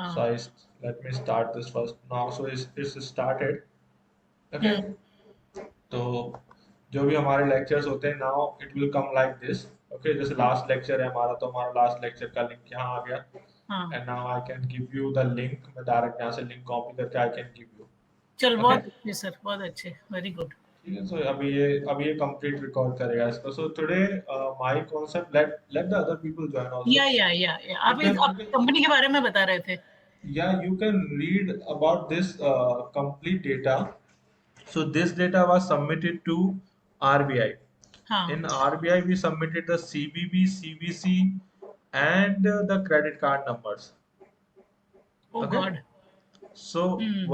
So हाँ. let me start this first now. So it's started. Okay. हम्म. तो जो भी हमारे लेक्चर्स होते हैं now it will come like this. Okay, जैसे लास्ट लेक्चर है हमारा, तो हमारा लास्ट लेक्चर का लिंक यहाँ आ गया. हाँ. And now I can give you the link. मैं डायरेक्ट यहाँ से लिंक कॉपी करके आई कैन गिव यू. चल, ओके. बहुत अच्छे सर, बहुत अच्छे, वेरी गुड. ठीक है. सो अभी ये कंप्लीट रिकॉर्ड करेगा इसको. So today my concept, let let the other people join also. या यू आप कैन आप कंपनी के बारे में बता रहे थे. yeah, you can read about this complete data. So this data was submitted to RBI. हाँ. In RBI, we submitted the CBB, CBC, and the credit card numbers. Oh Okay. God. So hmm.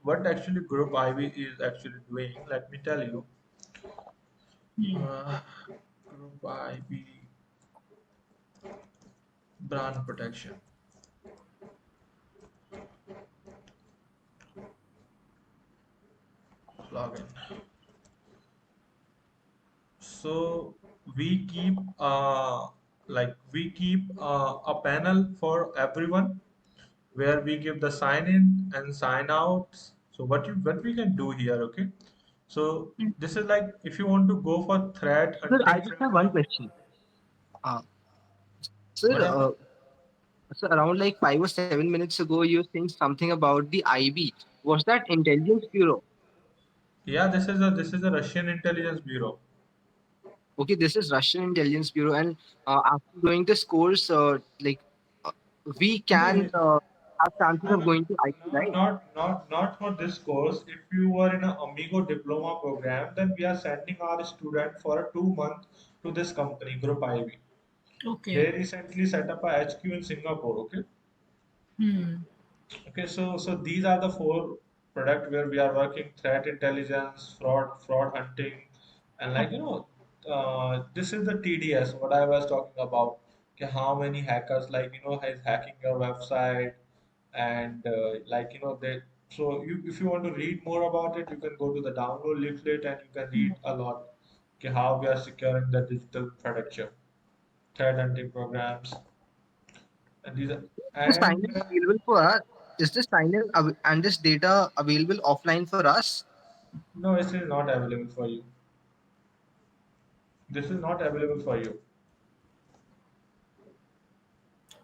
what actually Group IB is actually doing? Let me tell you. Hmm. Uh, Group IB brand protection login. So we keep a panel for everyone where we give the sign in and sign outs. So what we can do here, okay? So this is like if you want to go for threat Sir, I hunting just have one framework. question. Uh, sir, What happened? so around like 5 or 7 minutes ago, you were saying something about the IB. Was that Intelligence Bureau? Yeah, this is a Russian intelligence bureau. Okay, this is Russian Intelligence Bureau, and after doing this course, uh, we No, can have chances no, of no, going to IB, no, right? not for this course. If you were in an Amigo diploma program, then we are sending our student for a 2 month to this company, Group IB. Okay. They recently set up a HQ in Singapore. Okay. Hmm. Okay. So these are the four product where we are working: threat intelligence, fraud hunting, and like this is the TDS. What I was talking about. Okay, how many hackers is hacking your website, and they. So if you want to read more about it, you can go to the download leaflet and you can read a lot. Okay, how we are securing the digital production, threat hunting programs, and these are, This sign and in available for us. Is this sign in and this data available offline for us? no, this is not available for you. This is not available for you.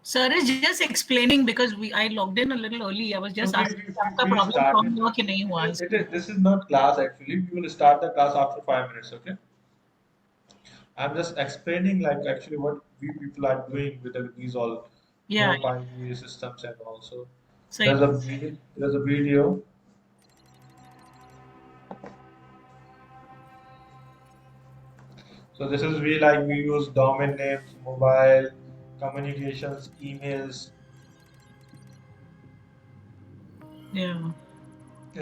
Sir is just explaining because I logged in a little early. I was So just asking कि आपका we problem started. Solve हुआ कि नहीं हुआ इसमें. This is not class actually. We will start the class after 5 minutes. Okay. I'm just explaining like actually what we people are doing with these all या group ID systems and also सही there's a बात. there's a video. So this is we use domain names, mobile communications, emails, या.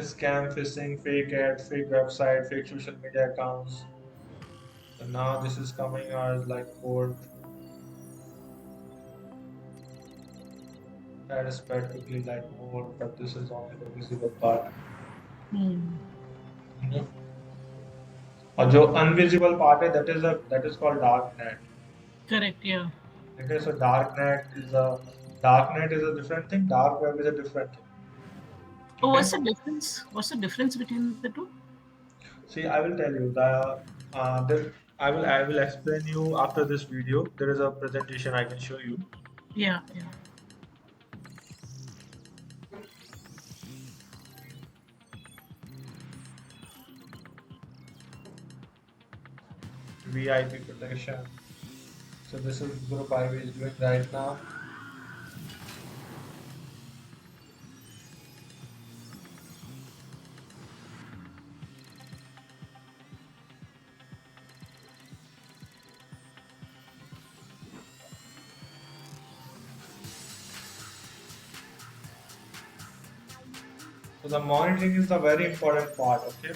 scam, phishing, fake ads, fake website, fake social media accounts. So now this is coming as like code that is spread quickly like more, but this is only the visible part. Hmm. Mhm. और जो unvisible part है that is called dark net. Correct. या. Okay, so dark net is a different thing. Dark web is a different thing. Okay. What's the difference between the two? See, I will tell you I will explain you after this video. There is a presentation I can show you. या. VIP protection. So this is Group IV is doing right now. So the monitoring is the very important part. Okay.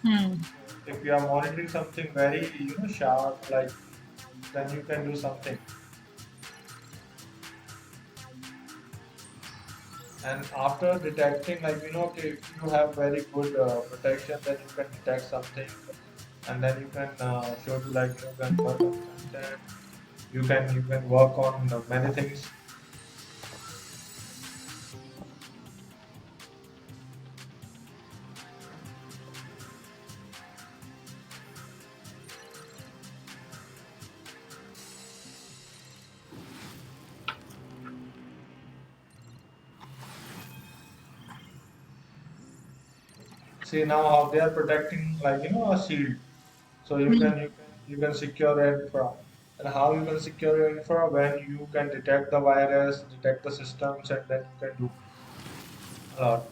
Hmm. If you are monitoring something very sharp, like then you can do something. And after detecting, okay, if you have very good protection, then you can detect something, and then you can show to you can work on content. You can work on many things. See now how they are protecting, like a shield. So you can secure your infra. And how you can secure your infra? When you can detect the virus, detect the systems, and then you can do a lot.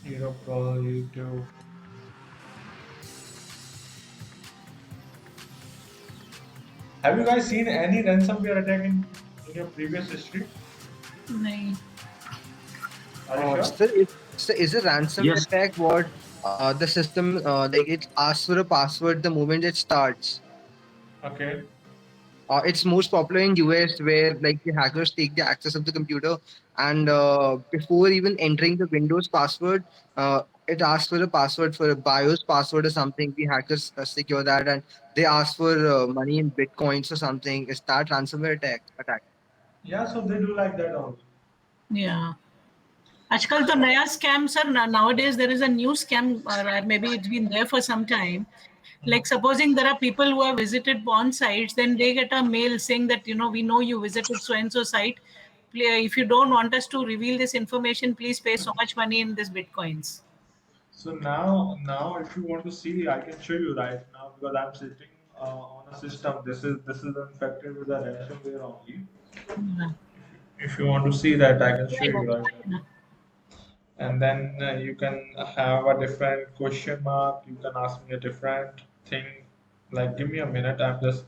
Hero Pro, YouTube. Have you guys seen any ransomware attack in your previous history? नहीं. Are you sure? Is a ransomware Yes. attack what the system like it asks for a password the moment it starts? Okay. It's most popular in US where like the hackers take the access of the computer and before even entering the Windows password, it asks for a password for a BIOS password or something. The hackers secure that and they ask for money in bitcoins or something. Is that ransomware attack? Yeah, so they do like that only. Yeah. आजकल तो नया scam, sir. Nowadays there is a new scam, or maybe it's been there for some time. Like supposing there are people who have visited porn sites, then they get a mail saying that we know you visited so and so site. If you don't want us to reveal this information, please pay so much money in this bitcoins. So now, if you want to see, I can show you right now because I'm sitting on a system. This is infected with a ransomware only. Yeah. If you want to see that, I can show you right now. And then you can have a different question mark. You can ask me a different thing. Like, give me a minute. I'm just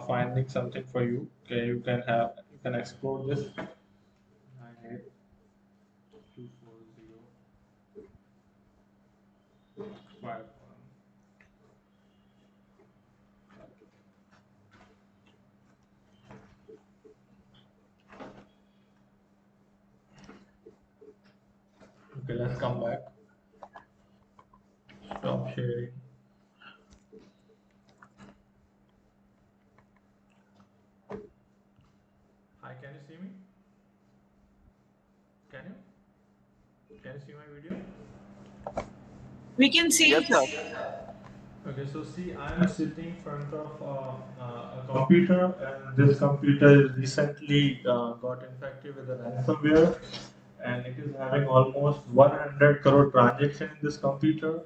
finding something for you. Okay, you can explore this. 9824051. Okay, let's come back. Stop sharing. Hi, can you see me? Can you? Can you see my video? We can see Yes, it. sir. Okay, so see, I'm sitting in front of a computer, and this computer recently got infected with a ransomware, and it is having almost 100 crore transaction in this computer.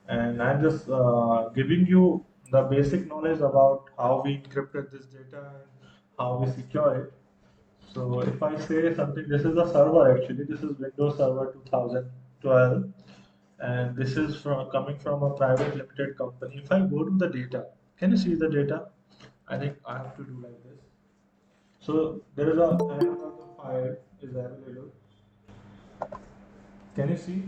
And I'm just giving you the basic knowledge about how we encrypted this data and how we secure it. So if I say something, this is the server actually. This is Windows Server 2012, and this is coming from a private limited company. If I go to the data, can you see the data? I think I have to do like this. So there is a another file is available. Can you see?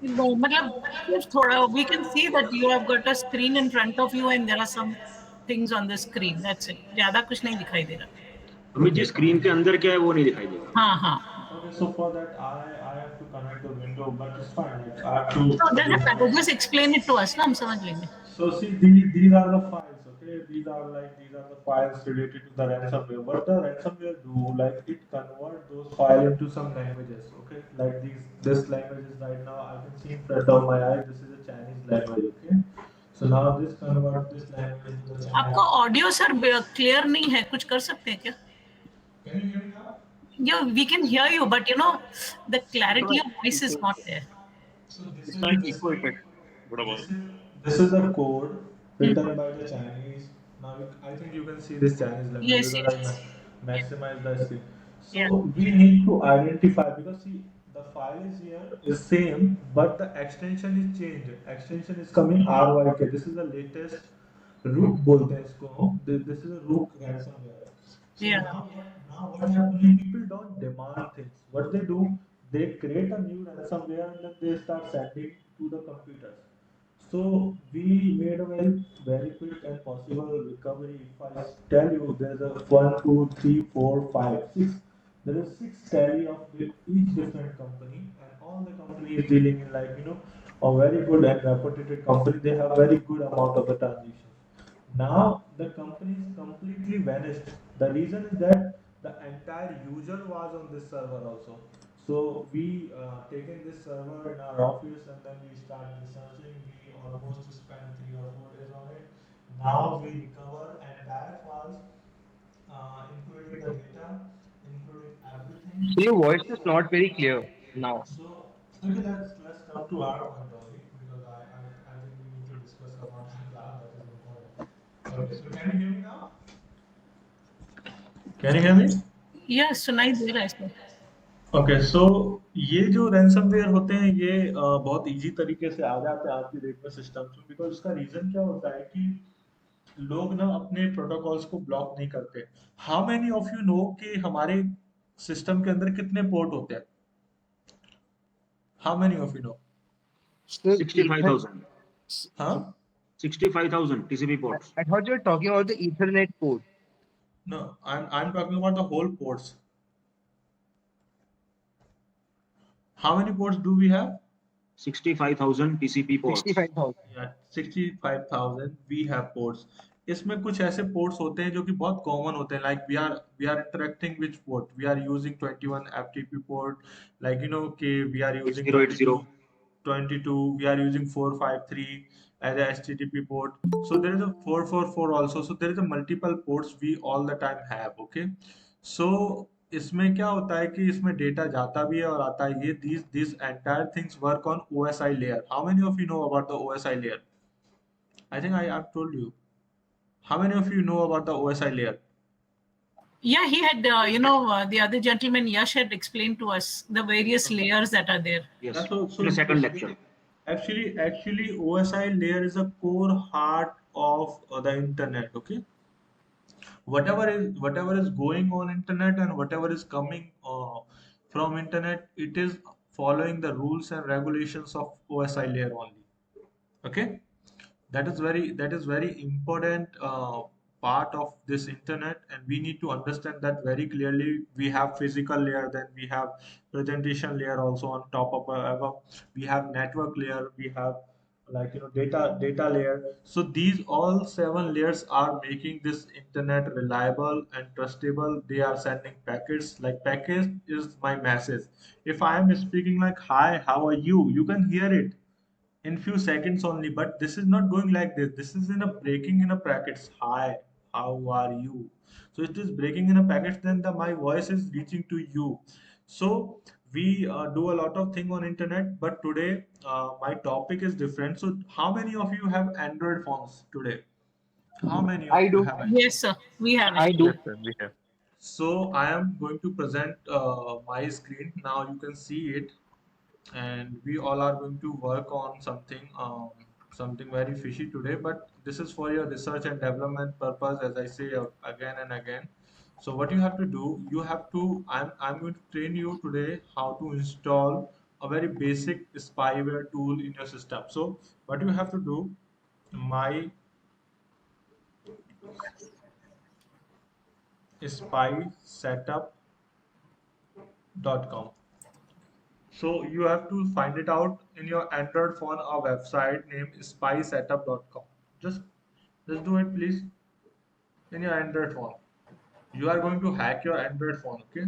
No, matlab, सिर्फ थोड़ा, we can see that you have got a screen in front of you and there are some things on the screen. That's it. ज़्यादा कुछ नहीं दिखाई दे रहा. Amit ji screen के अंदर क्या है वो नहीं दिखाई देगा. हाँ हाँ. Okay, so for that I have to connect the window, but it's fine. Like, I have So to do. doesn't matter. Just explain it to us. ना हम समझ लेंगे. So see, these are the files, okay? These are the files related to the ransomware. What the ransomware do, like it convert those files into some languages, okay? Like this language is right now I can see in front of my eye. This is a Chinese language, okay? So now this convert this language into the आपका Chinese. Audio sir clear नहीं है. कुछ कर सकते हैं क्या? Can you hear me now? Yeah, we can hear you, but the clarity of voice is not there. So this इसका is एक this इको इफेक्ट थोड़ा this बहुत. is this is a code Hmm. written by the Chinese. Now I think you can see this Chinese language Yes, because I yes. maximize the screen. Yeah. So we need to identify because see the file is here is same, but the extension is changed. Extension is coming RYK. This is the latest root बोलते हैं इसको. This is a root ransomware. So Yeah. now what happening? People don't demand things. What they do, they create a new ransomware and then they start sending to the computers. So we made a very quick and possible recovery. If I tell you there's a one, two, three, four, five, six. There is six tally of each different company, and all the company is dealing in a very good and reputed company. They have very good amount of the transactions. Now the company is completely vanished. The reason is that the entire user was on this server also. So we taken this server in our office and then we start researching. We almost spent 3 or 4 days on it. Now we recover entire files, including the data, including everything. So your voice is not very clear now. So, okay, let's come to our point only because I think we need to discuss about that is important. Okay, so can you hear me now? Can you hear me? Yes, tonight there I saw. Okay so ये जो ransomware होते हैं ये बहुत easy तरीके से आ जाते हैं आज की डेट में सिस्टम्स में बिकॉज इसका रीजन क्या होता है कि लोग ना अपने प्रोटोकॉल्स को ब्लॉक नहीं करते। How many of you know कि हमारे सिस्टम के अंदर कितने पोर्ट होते हैं? How many of you no? So Ether, 65,000. हाँ 65,000 TCP ports. I thought you were talking about the Ethernet port. No I'm talking about the whole ports. How many ports do we have? 65,000 TCP ports. 65,000. Yeah, 65,000 we have ports. इसमें कुछ ऐसे ports होते हैं जो कि बहुत common होते हैं like we are interacting which port we are using 21 FTP port like you know कि we are using 8080. 22 we are using 453 as a http port, so there is a 444 also, so there is a multiple ports we all the time have, okay? So इसमें क्या होता है कि इसमें data जाता भी है और आता है। ये these entire things work on OSI layer. How many of you know about the OSI layer? I think I've told you. How many of you know about the OSI layer? Yeah, he had, the other gentleman, Yash, had explained to us the various layers that are there. Yes. Yeah, so In the second basically- lecture. Actually, OSI layer is a core heart of the internet. Okay, whatever is going on internet and whatever is coming from internet, it is following the rules and regulations of OSI layer only. Okay, that is very important part of this internet, and we need to understand that very clearly. We have physical layer, then we have presentation layer also on top of we have network layer, we have like data layer. So these all 7 layers are making this internet reliable and trustable. They are sending packets, like package is my message. If I am speaking like hi, how are you can hear it in few seconds only, but this is not going like this is in a breaking in a packets. Hi, how are you? So it is breaking in a packets, then my voice is reaching to you. So we do a lot of thing on internet, but today my topic is different. So how many of you have Android phones today? How many of I you do. have Android? Yes, sir, we have I it. do. Yes, sir, we have. So I am going to present my screen now. You can see it, and we all are going to work on something very fishy today, but this is for your research and development purpose, as I say again and again. So what you have to do, you have to I'm going to train you today how to install a very basic spyware tool in your system. So what you have to do, my spysetup.com. So you have to find it out in your Android phone, a website named spysetup.com. Just just do it please in your Android phone. You are going to hack your Android phone, okay?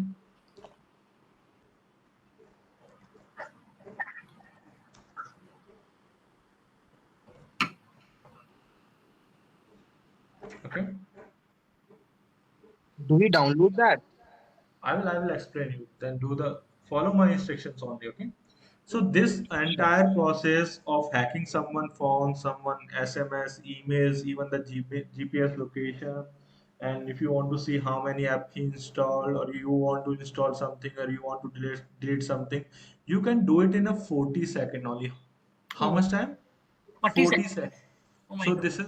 Okay. Do we download that? I will explain you. Then do the follow my instructions only, okay? So this entire process of hacking someone phone, someone SMS, emails, even the GPS location, and if you want to see how many apps he installed, or you want to install something, or you want to delete something, you can do it in a 40-second only. How Oh, much time? 40 40 seconds. seconds. Oh my So God. this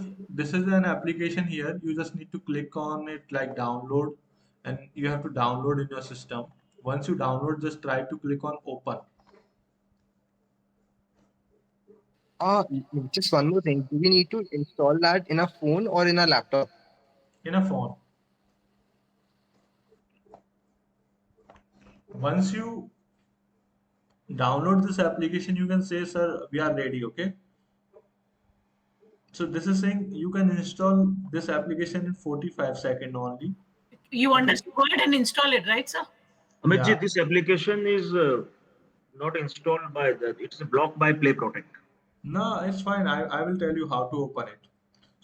is an application here. You just need to click on it like download, and you have to download in your system. Once you download, just try to click on open Uh, just one more thing. Do we need to install that in a phone or in a laptop? in a phone. Once you download this application, you can say, sir, we are ready, okay? So this is saying you can install this application in 45 seconds only. You Okay. understand? Go ahead and install it, right, sir? Amit ji, Yeah. this application is not installed by the. It's blocked by Play Protect. No, it's fine. I will tell you how to open it.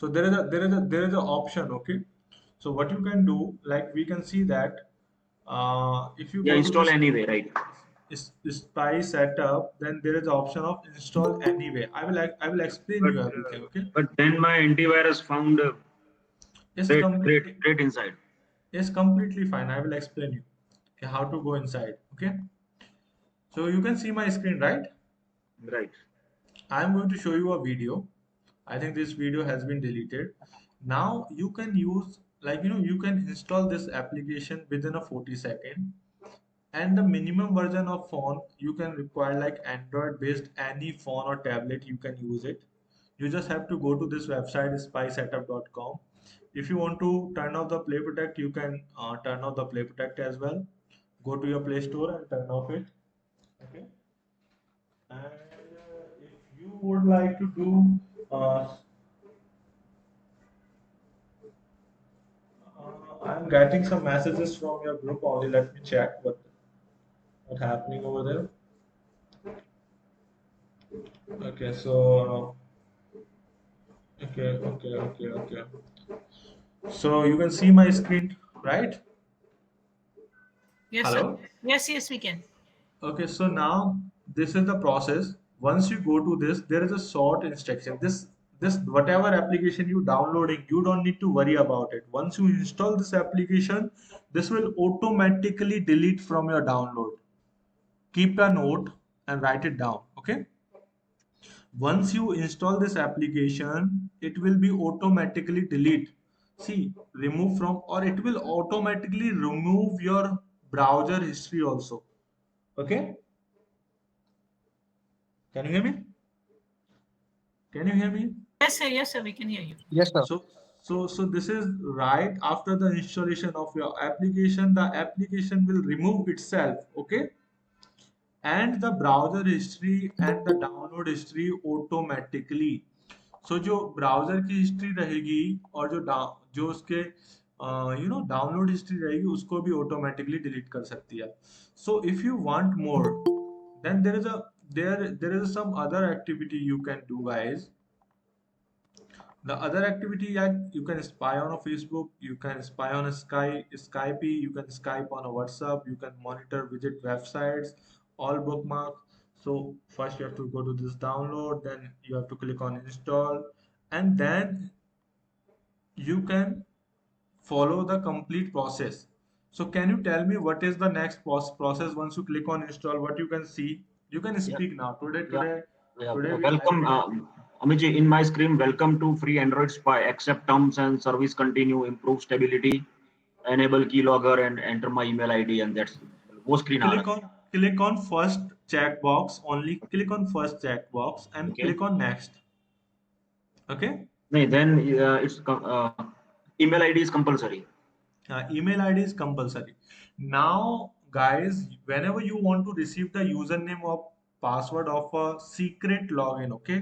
So there is a option, okay? So what you can do, like we can see that If you Yeah, go to install this anyway, right? spy setup, then there is the option of install anyway. I will explain But you everything. Okay, then my antivirus found it's threat completely inside. it's completely fine. I will explain you okay, how to go inside. Okay, so you can see my screen, right? Right. I'm going to show you a video. I think this video has been deleted. Now you can use you can install this application within a 40 second, and the minimum version of phone you can require like Android based any phone or tablet you can use it. You just have to go to this website spysetup.com. If you want to turn off the play protect, you can turn off the play protect as well. Go to your Play Store and turn off it. Okay, and if you would like to do I'm getting some messages from your group only. Let me check what happening over there. Okay, so okay. So you can see my screen, right? Yes, sir. Hello. Yes, we can. Okay, so now this is the process. Once you go to this, there is a sort instruction. This whatever application you downloading, you don't need to worry about it. Once you install this application, this will automatically delete from your download. Keep a note and write it down. Okay. Once you install this application, it will be automatically delete. See, remove from, or it will automatically remove your browser history also. Okay. Can you hear me? Can you hear me? Yes, sir, we can hear you. Yes, sir. So this is right after the installation of your application, the application will remove itself, okay? And the browser history and the download history automatically. So जो browser की history रहेगी और जो उसके download history रहेगी उसको भी automatically delete कर सकती है. So if you want more, then there is some other activity you can do, guys. The other activity, you can spy on a Facebook, you can spy on a Skype, you can Skype on a WhatsApp, you can monitor visit websites, all bookmark. So first you have to go to this download, then you have to click on install, and then you can follow the complete process. So can you tell me what is the next process once you click on install? What you can see? You can Yeah. speak now. Yeah. Yeah. Today I Welcome, will. Amiji, in my screen, welcome to free Android Spy. Accept terms and service, continue, improve stability, enable keylogger, and enter my email ID. And that's वो screen आ click रहा on click on first checkbox only. Click on first checkbox है. and Okay. click on next. Okay. नहीं, then email ID is compulsory. Email ID is compulsory. Now, guys, whenever you want to receive the username or password of a secret login, okay,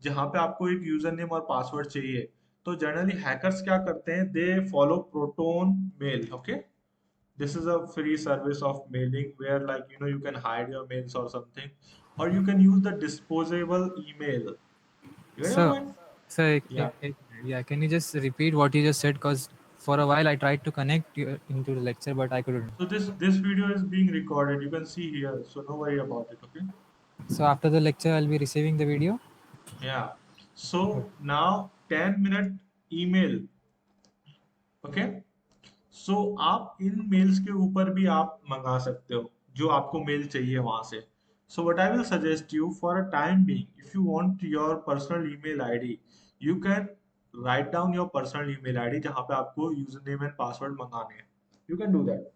जहाँ पे आपको एक user name और password चाहिए, तो generally hackers क्या करते हैं, they follow Proton mail. Okay, this is a free service of mailing where you can hide your mails or something, or you can use the disposable email. You get my So, point? so Yeah. yeah, can you just repeat what you just said? Because for a while I tried to connect you into the lecture, but I couldn't. So this video is being recorded, you can see here, so no worry about it. Okay. So after the lecture, I'll be receiving the video. Yeah, so now 10-minute email. Okay. सो आप in males के ऊपर भी आप मंगा सकते हो जो आपको मेल चाहिए वहां से. सो what I will suggest you for a time being, if you want your personal email ID, you can write down your personal email ID जहां पे आपको यूजर नेम एंड पासवर्ड मंगाने हैं. You can do that.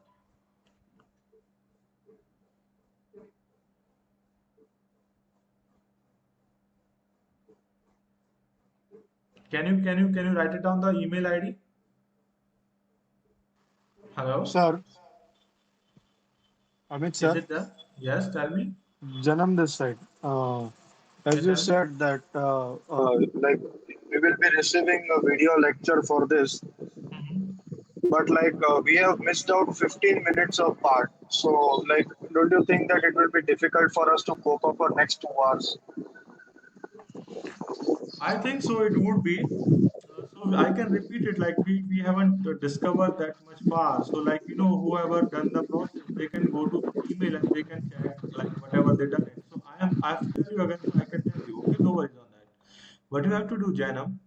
Can you write it down, the email ID? Hello? Sir, Amit Is sir, it there? Yes, tell me. Janam this side. Okay, As you tell me. said that like we will be receiving a video lecture for this, Mhm. but we have missed out 15 minutes of part. So don't you think that it will be difficult for us to cope up for next 2 hours? I think so it would be. So So I can repeat it, like we haven't discovered that much far. So like whoever done the process, they can go to the email and they can check like whatever they done it. So I have to tell you again, so I can tell you. Okay, no worries on that. What you have to do, Janam,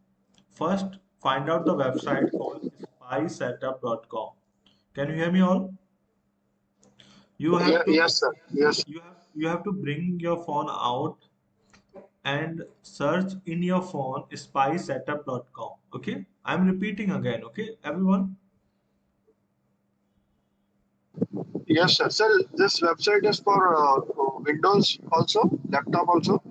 first find out the website called spysetup.com. Can you hear me all? You have Yeah, to yes, sir. Yes. you have to bring your phone out and search in your phone spysetup.com. Okay, I'm repeating again. Okay, everyone. Yes, sir. Sir, this website is for Windows also, laptop also.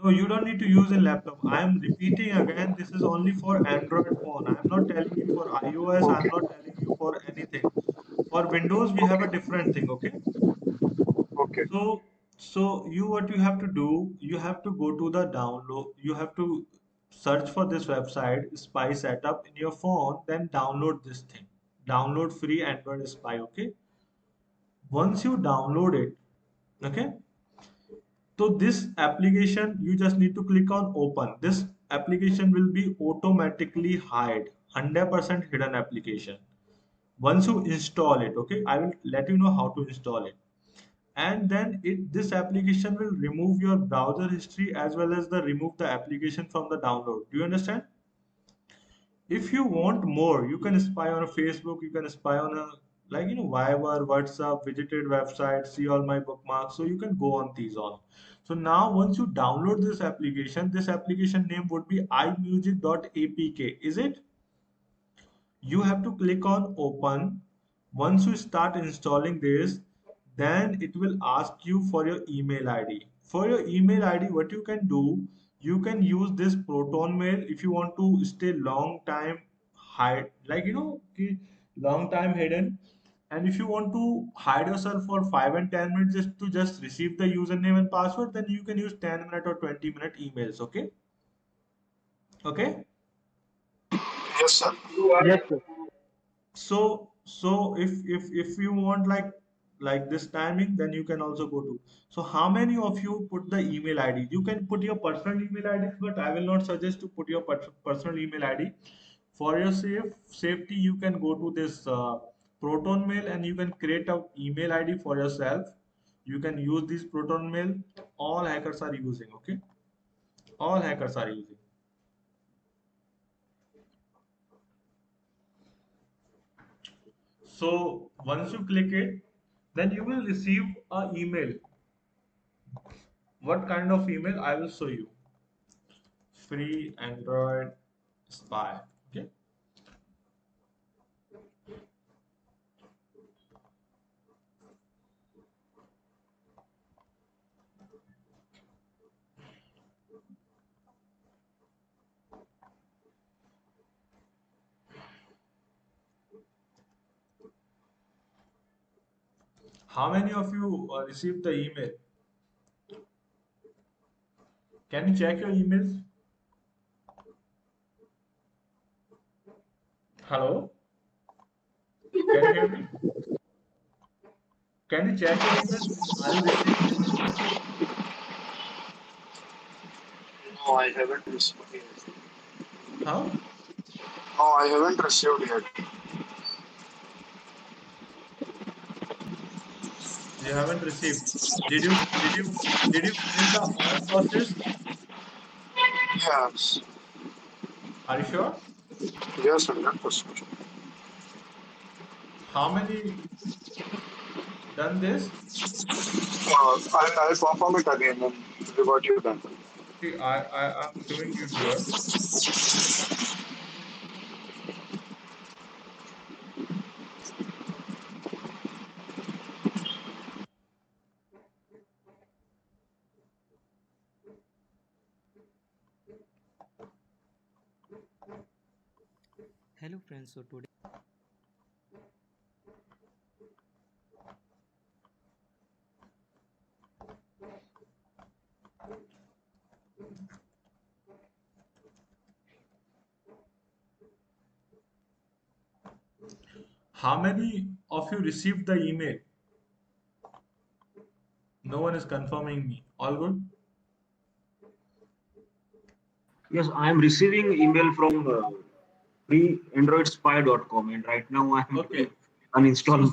No, you don't need to use a laptop. I am repeating again. This is only for Android phone. I am not telling you for iOS. I am Okay. not telling you for anything. For Windows, we have a Okay. different thing. Okay. Okay. So what you have to do, you have to go to the download. You have to search for this website, Spy Setup in your phone. Then download this thing. Download free Android Spy. Okay. Once you download it, okay, so this application, you just need to click on open. This application will be automatically hide, 100% hidden application. Once you install it, okay, I will let you know how to install it. And then this application will remove your browser history as well as the remove the application from the download. Do you understand? If you want more, you can spy on a Facebook, you can spy on a Viber, WhatsApp, visited website, see all my bookmarks. So you can go on these all. So now once you download this application name would be imusic.apk. Is it? You have to click on open. Once you start installing this, then it will ask you for your email id. For your email id, what you can do, you can use this proton mail if you want to stay long time hide, long time hidden. And if you want to hide yourself for 5 and 10 minutes just to just receive the username and password, then you can use 10-minute or 20-minute emails. Okay. Okay. Yes, sir. Yes, sir. So if you want like this timing, then you can also go to. So how many of you put the email id? You can put your personal email id, but I will not suggest to put your personal email id. For your safety, you can go to this proton mail and you can create a email id for yourself. You can use this proton mail. All hackers are using. Okay, all hackers are using. So once you click it, then you will receive a email. What kind of email? I will show you. Free Android Spy. Okay. How many of you received the email? Can you check your emails? Hello? Can you hear me? Can you check your emails? Are you receiving it? No, I haven't received yet. Huh? No, I haven't received yet. You haven't received. Did you finish the all process? Yes. Are you sure? Yes, 100%. How many done this? I'll perform it again and revert you then. See, I'm showing you here. Hello friends, so today How many of you received the email? No one is confirming me. All good? Yes, I am receiving email from freeandroidspy.com, and right now I'm Okay. So, uninstalling.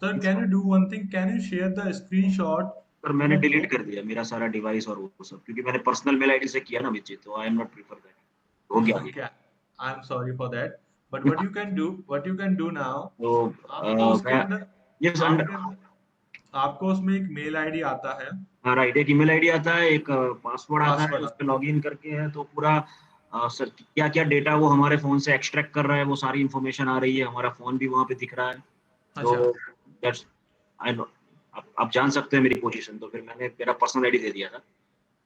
sir, can you do one thing? Can you share the screenshot? Sir You मैंने know, delete कर दिया मेरा सारा device और वो सब, क्योंकि मैंने पर्सनल मेल आईडी से किया ना विचित, तो I am not prefer that, हो गया ये। okay, I'm sorry for that. But what you can do now, तो आपको उसके मैं अंदर यस आपके आपको उसमें एक मेल आईडी आता है, राइट, एक ईमेल आईडी आता है, एक पासवर्ड आता है, पासवर्ड उस पे आता लॉगिन करके है तो पूरा सर क्या क्या डेटा वो हमारे फोन से एक्सट्रैक्ट कर रहा है, वो सारी इन्फॉर्मेशन आ रही है, हमारा फोन भी वहाँ पे दिख रहा है। है। तो अच्छा, दैट्स आई नो, आप जान सकते हैं मेरी पोजीशन, तो फिर मैंने मेरा पर्सनल आईडी दे दिया था,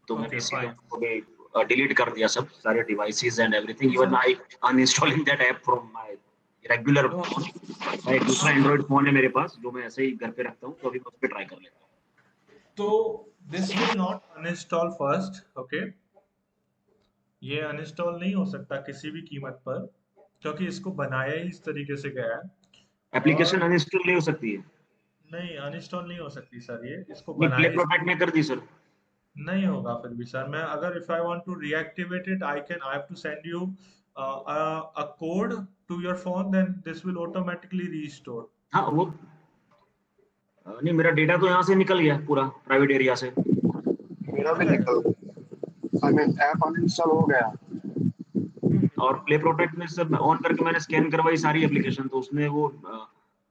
तो मैंने ओके इसीलिए फाइन। उसको भी डिलीट कर दिया सब सारे डिवाइसेस एंड एवरीथिंग, तो even sir, I uninstalling that app from my regular no, phone. एक दूसरा हाँ, एंड्रॉइड फोन है मेरे पास जो मैं ऐसे ही घर पे रखता हूँ, तो अभी मैं उस पर ट्राई कर लेता हूँ। तो this will not uninstall first, okay. ये अनइंस्टॉल नहीं हो सकता किसी भी कीमत पर, क्योंकि इसको बनाया ही इस तरीके से गया है। एप्लीकेशन और अनइंस्टॉल नहीं हो सकती है? नहीं, अनइंस्टॉल नहीं हो सकती सर, ये इसको नहीं, प्ले बनाया इस प्रोटेक्ट में कर दी सर। नहीं होगा फिर भी सर। मैं अगर if I want to reactivate it, I have to send you a code to your phone, then this will automatically restore. हाँ वो नहीं, मेरा डेटा तो यहाँ से निकल गया पूरा प्राइवेट एरिया से। मेरा भी अच्छा अच्छा। निकल गया, आई मीन ऐप अनइंस्टॉल हो गया। और प्ले प्रोटेक्ट में सर ऑन करके मैंने स्कैन करवाई सारी एप्लीकेशन, तो उसने वो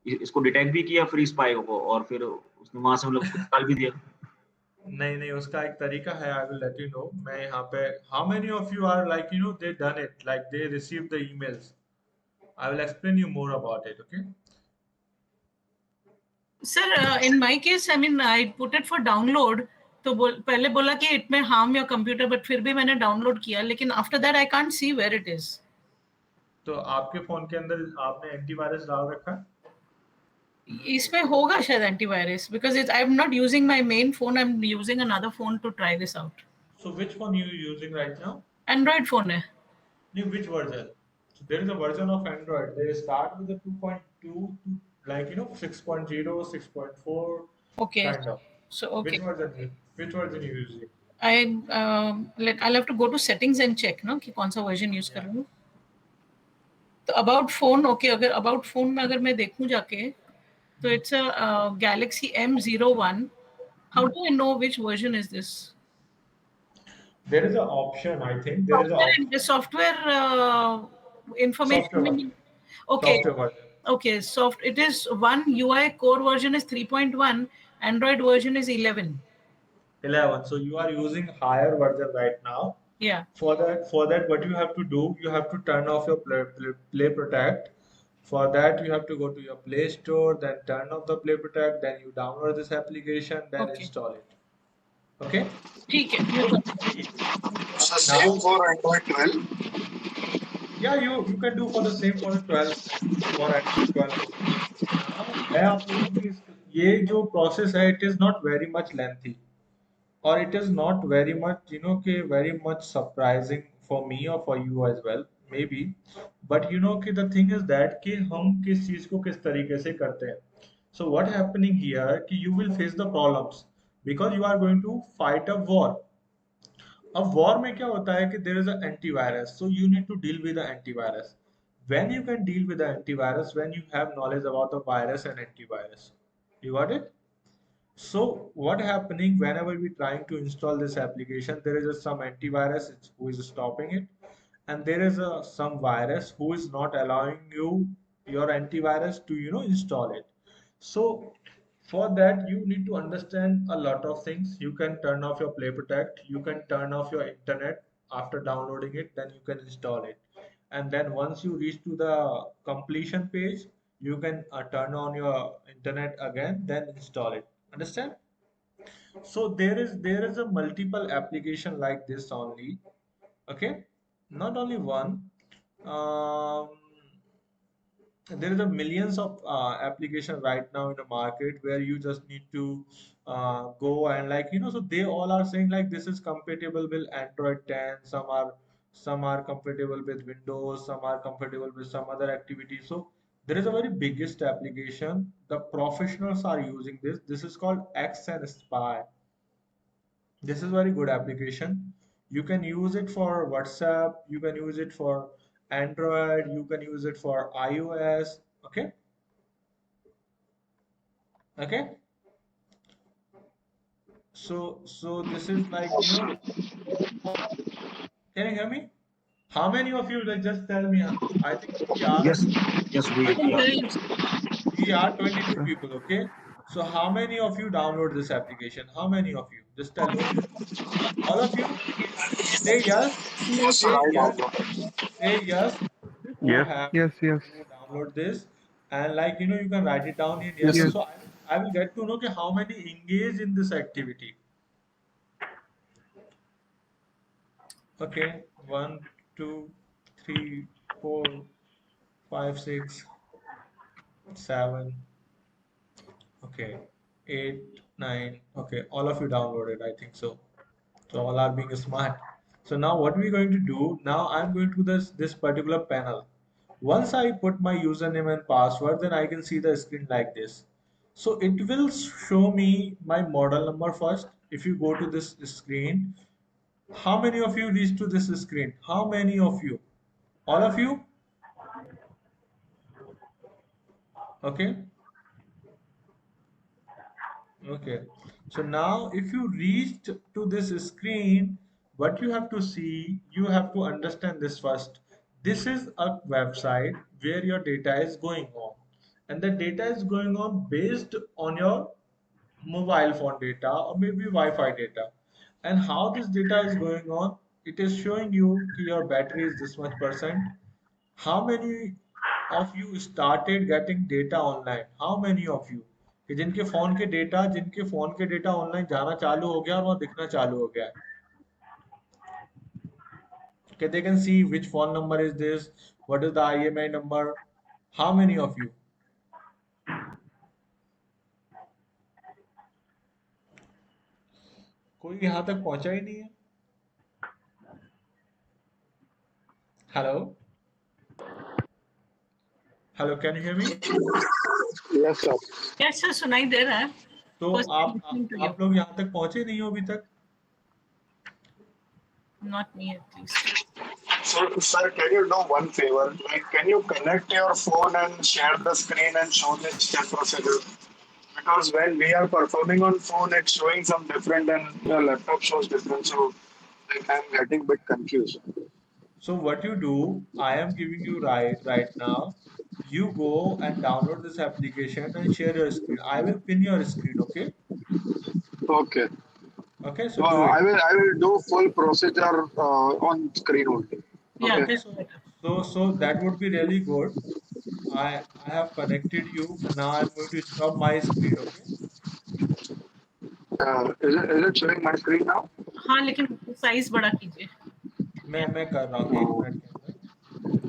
इसको डिटेक्ट भी किया फ्री स्पाई को, और फिर उसने वहां से मतलब उसको निकाल भी दिया। नहीं नहीं, उसका एक तरीका है, I will let you know. मैं यहाँ पे, how many of you are like they done it, like they receive the emails? I will explain you more about it, okay. Sir, in my case, I mean, I put it for download. तो पहले बोला कि it may harm your computer, but फिर भी मैंने download किया, लेकिन after that I can't see where it is. तो आपके फोन के अंदर आपने एंटीवायरस डाल रखा है? इसमें होगा शायद antivirus, because I'm not using my main phone, I'm using another phone to try this out. So which phone you using right now? Android phone है. No, which version? So there is a version of Android. They start with the 2.2 to, like 6.0, 6.4 Okay, kind of. so Which okay. version which version you using? I'll have to go to settings and check ना कि कौन सा version use कर रही हूँ. तो about phone, okay, अगर about phone में अगर मैं देखूं जाके, तो it's a Galaxy M01. How do I know which version is this? There is an option, I think. There is an option. Software Software information. version. Okay, Software version. okay. It is one UI core version is 3.1. Android version is 11. 11. So you are using higher version right now. Yeah. For that, what you have to do, you have to turn off your Play Protect. For that, you have to go to your Play Store, then turn off the Play Protect, then you download this application, then Okay. install it. Okay? ठीक है. It's the same for Android 12. Yeah, you can do for the same for the 12, for Android 12 also. Now, मैं आप लोगों को ये जो process है, it is not very much lengthy, or it is not very much very much surprising for me or for you as well, maybe. But the thing is that कि हम किस चीज को किस तरीके से करते हैं. So what happening here कि you will face the problems because you are going to fight a war. अब वॉर में क्या होता है कि there is a antivirus, so you need to deal with the antivirus. When you can deal with the antivirus, when you have knowledge about the virus and antivirus. You got it? So what happening whenever we trying to install this application, there is some antivirus who is stopping it, and there is some virus who is not allowing your antivirus to install it. So for that, you need to understand a lot of things. You can turn off your Play Protect, you can turn off your internet after downloading it, then you can install it. And then once you reach to the completion page, you can turn on your internet again, then install it. Understand? So there is a multiple application like this only. Okay, not only one. Um, there is a millions of application right now in the market where you just need to go and so they all are saying like this is compatible with Android 10. Some are compatible with Windows, some are compatible with some other activity. So there is a very biggest application, the professionals are using this is called X and Spy. This is very good application. You can use it for WhatsApp, you can use it for Android, you can use it for iOS. Okay, okay. So this is like, can you hear me? How many of you, like, just tell me? I think we are, Yes, yes, I I can think hear yeah. you. we are 22 people. Okay. So how many of you download this application? How many of you? Just tell me. All of you? Say yes. Yes, sir, Say I yes. downloaded. Say yes. Who Yes, have yes, yes, who download this, and like, you can write it down in yes. yes. So I will get to know, okay, how many engage in this activity. Okay, one, two, three, four, five, 6, 7. Okay, 8, 9. Okay, all of you downloaded, I think so. So all are being smart. So now what we're going to do, now I'm going to this particular panel. Once I put my username and password, then I can see the screen like this. So it will show me my model number first. If you go to this screen, how many of you reach to this screen? How many of you? All of you? Okay. Okay, so now if you reached to this screen, what you have to see, you have to understand this first. This is a website where your data is going on, and the data is going on based on your mobile phone data or maybe Wi-Fi data. And how this data is going on, it is showing you कि your battery is this much percent. How many of you started getting data online? How many of you? कि जिनके phone के data online जाना चालू हो गया और वहाँ दिखना चालू हो गया है. Okay, they can see which phone number is this, what is the IMI number. How many of you? कोई यहाँ तक पहुंचा ही नहीं है. Hello, hello, can you hear me? Yes, sir. Yes, sir, सुनाई दे रहा है. तो First, आप listening to you. आप लोग यहाँ तक पहुंचे नहीं हो अभी तक. Not me, at least. So, sir, can you do one favor? Like, can you connect your phone and share the screen and show the step procedure? Because when we are performing on phone, it's showing some different and the laptop shows different. So, like, I'm getting a bit confused. So what you do, I am giving you right now. You go and download this application and share your screen. I will pin your screen, okay? Okay. Okay, so do it. I will do full procedure on screen only. Yeah, Okay. Okay, that's so better. that would be really good. I have connected you, and now I'm going to stop my screen, okay? Is it showing my screen now? हाँ, लेकिन size बड़ा कीजिए. मैं कर रहा हूँ 1 minute के अंदर.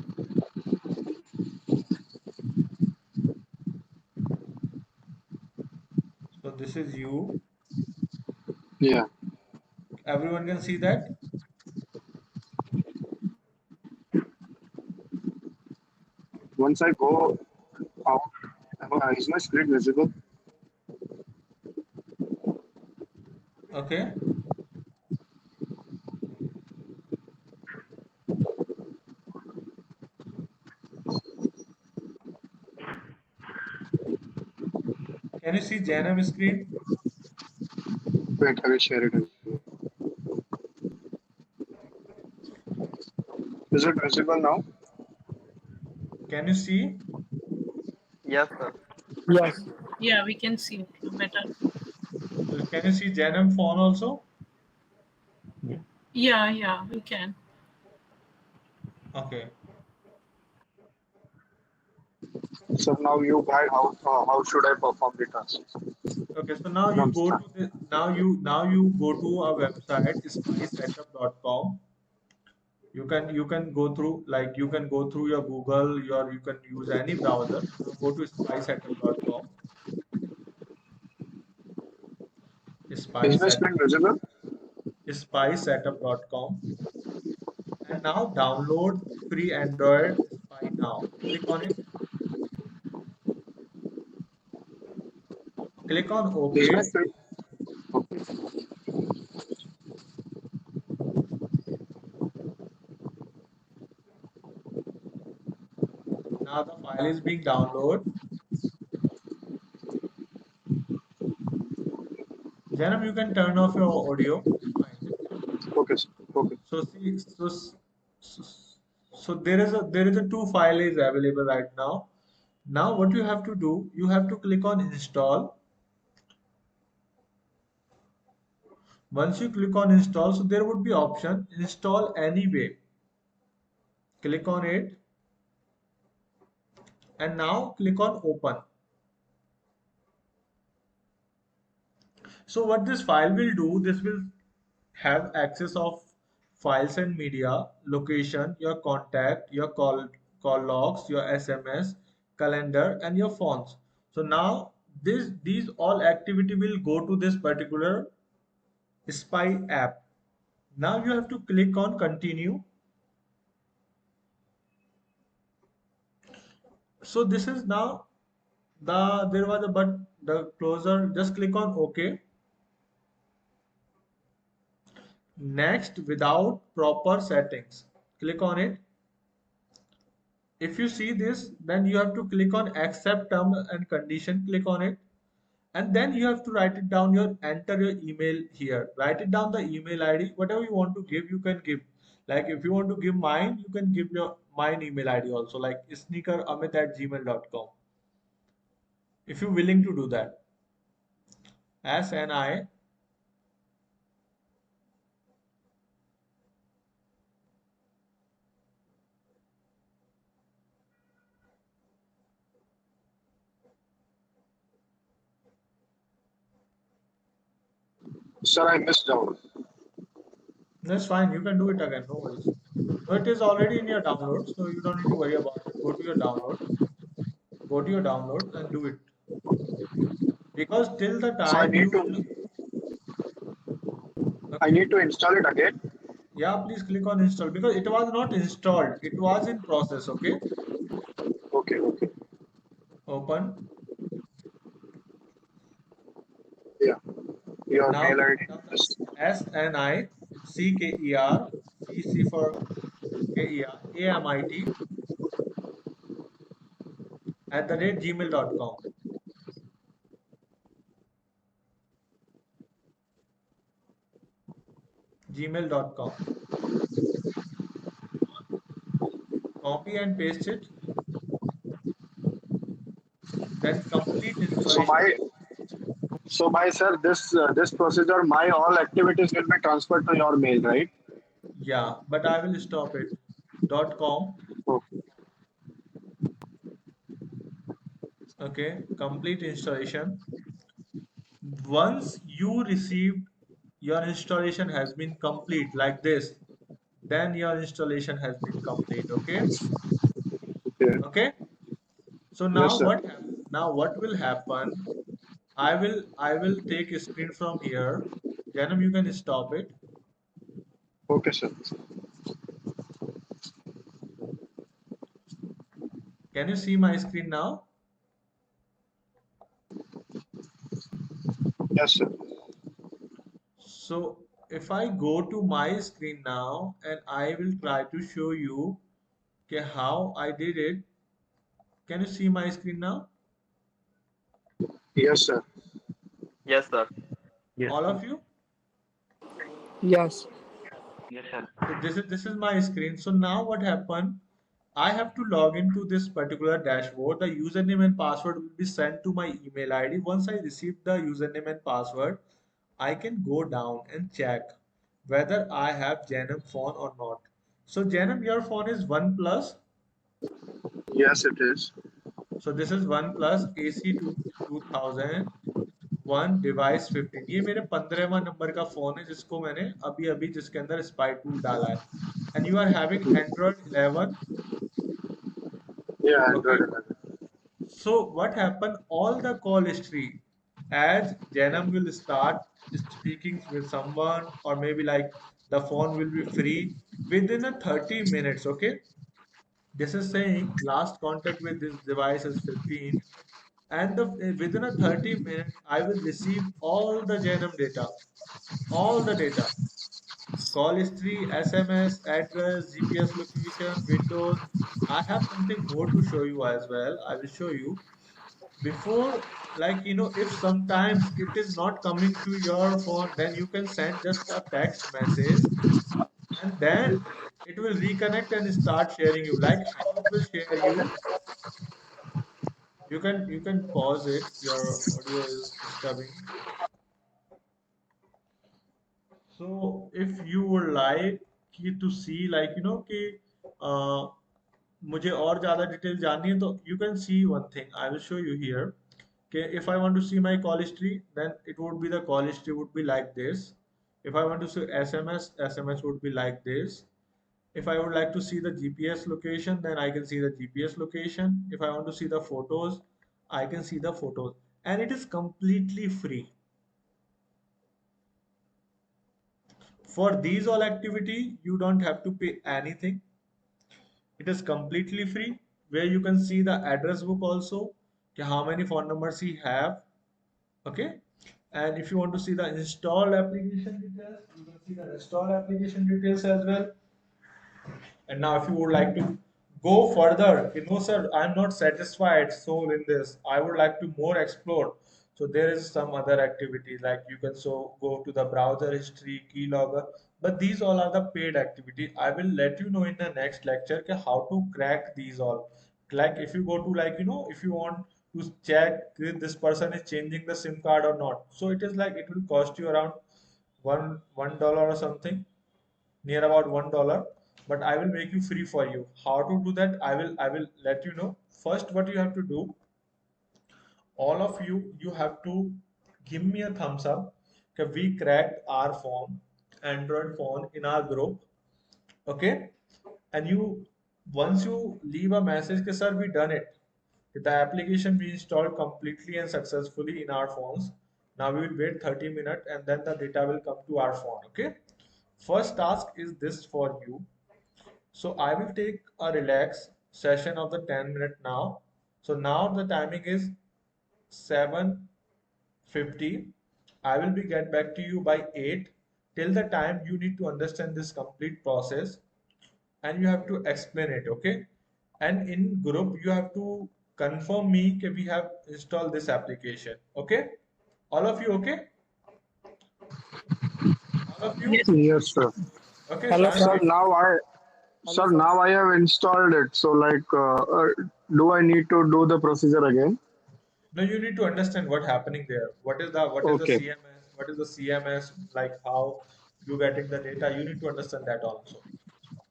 So this is you. Yeah. Everyone can see that. Once I go out, is my screen visible? Okay. Can you see Janam screen? Wait, I will share it. Is it visible now? Can you see? Yes, sir. Yes. Yeah, we can see it better. So can you see Janam phone also? Yeah, we can. Okay. So now you guide how should I perform the task? Okay, so now you From go start. to the now you go to a website spicesetup.com. You can go through, like, you can go through your Google, you can use any browser. Now go to spicesetup.com. Is Spice my setup screen visible? spicesetup.com, and now download free Android Spy now. Click on it. Click on Is my OK. screen? Okay. file is being downloaded. Janam, you can turn off your audio. It's fine. Okay, sir. Okay. So see, so, so there is a two file is available right now. Now what you have to do, you have to click on install. Once you click on install, so there would be option install anyway. Click on it and now click on open. So what this file will do, this will have access of files and media, location, your contact, your call logs, your SMS, calendar, and your phones. So now these all activity will go to this particular spy app. Now you have to click on continue. So this is now there was a but the closer, just click on OK. Next, without proper settings, click on it. If you see this, then you have to click on accept term and condition, click on it, and then you have to write it down, enter your email here, write it down, the email ID, whatever you want to give, you can give. Like if you want to give mine, you can give your mine email ID also, like sneakeramit@gmail.com, if you're willing to do that. SNI Sir, I missed out. That's fine. You can do it again. No worries. So it is already in your download, so you don't need to worry about it. Go to your download. Go to your download and do it. Because till the So I time need you to will. I need to install it again. Yeah, please click on install because it was not installed. It was in process. Okay. Okay, okay. Open. Yeah. Your Now mail write ID down is the SNICKER, C for KER, AMIT @gmail.com. Gmail.com. Copy and paste it. Then complete so installation. my sir, this procedure, my all activities will be transferred to your mail, right? Yeah, but I will stop it. .com. Okay. Okay, complete installation. Once you receive your installation has been complete like this, then your installation has been complete. Okay. Okay. Okay. So Yes, now sir. now what will happen? I will take a screen from here. Janam, you can stop it. Okay, sir. Can you see my screen now? Yes, sir. So if I go to my screen now and I will try to show you okay, how I did it. Can you see my screen now? Yes, sir. Yes, sir. Yes. All of you? Yes. Yes, sir. So this is my screen. So now what happened? I have to log into this particular dashboard. The username and password will be sent to my email ID. Once I receive the username and password, I can go down and check whether I have Janam phone or not. So Janam, your phone is OnePlus. Yes, it is. So this is OnePlus AC 2001 device 15. ये मेरे 15वां number का phone है जिसको मैंने अभी अभी जिसके अंदर स्पाई टूल डाला है. And you are having Android 11. Yeah, Okay. Android 11. So what happened? All the call history, as Janam will start speaking with someone, or maybe like the phone will be free within a 30 minutes. Okay. This is saying last contact with this device is 15, and within a 30 minutes I will receive all the Janam data, all the data. call history, SMS, address, GPS location, Windows. I have something more to show you as well. I will show you before, like, if sometimes it is not coming to your phone, then you can send just a text message, and then it will reconnect and start sharing you. Like Hangout will share you. You can pause it. Your audio is disturbing. So if you would like to see, like, कि मुझे और ज़्यादा detail जाननी है, तो you can see one thing. I will show you here. Okay, if I want to see my call history, then it would be the call history would be like this. If I want to see SMS, SMS would be like this. If I would like to see the GPS location, then I can see the GPS location. If I want to see the photos, I can see the photos. And it is completely free. For these all activity, you don't have to pay anything. It is completely free, where you can see the address book also, okay, how many phone numbers he have, okay. And if you want to see the installed application details, you can see the installed application details as well. And now, if you would like to go further, sir, I'm not satisfied so in this. I would like to more explore. So there is some other activity, like you can go to the browser history, keylogger. But these all are the paid activity. I will let you know in the next lecture how to crack these all. Like if you go to, like, if you want to check if this person is changing the SIM card or not. So it is like it will cost you around $1 or something, near about $1, but I will make you free for you. How to do that, I will let you know. First, what you have to do, all of you have to give me a thumbs up that we cracked our phone, Android phone, in our group, okay. And you, once you leave a message that sir, we done it, the application we installed completely and successfully in our phones. Now we will wait 30 minutes and then the data will come to our phone, okay. First task is this for you. So I will take a relax session of the 10-minute now. So now the timing is 7:50. I will be get back to you by 8. Till the time you need to understand this complete process and you have to explain it, okay? And in group you have to confirm me that we have installed this application, okay? All of you, okay? All of you? Yes. Yes, sir. Okay, so Hello, I'm sir. Sir, waiting. Hello, sir, sir. now I have installed it. So, like, do I need to do the procedure again? No, you need to understand what happening there. What is the Okay. CMS? What is the CMS? Like how you getting the data? You need to understand that also.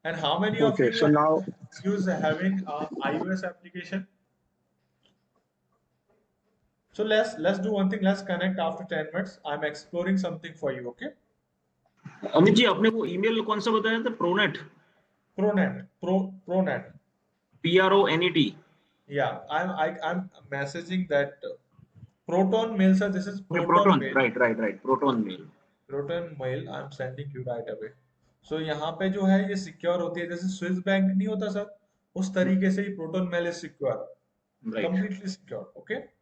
And how many of Okay. you So now, use having iOS application? So let's do one thing. Let's connect after 10 minutes. I'm exploring something for you. Okay? Amit ji आपने वो email कौन सा बताया था? Pronate, Pronet. PRONET. Yeah, I'm messaging that Proton mail, sir. This is Okay, Proton Proton, mail. Right, Proton mail. Proton mail I'm sending you right away. So यहाँ पे जो है ये सिक्योर होती है, जैसे स्विस बैंक नहीं होता सर, उस तरीके से ही Proton Mail is secure, right. Completely secure, okay.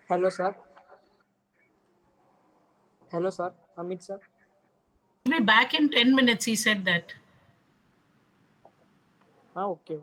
Hello, sir. Hello, sir. Amit, sir. He'll be back in 10 minutes, he said that. Okay.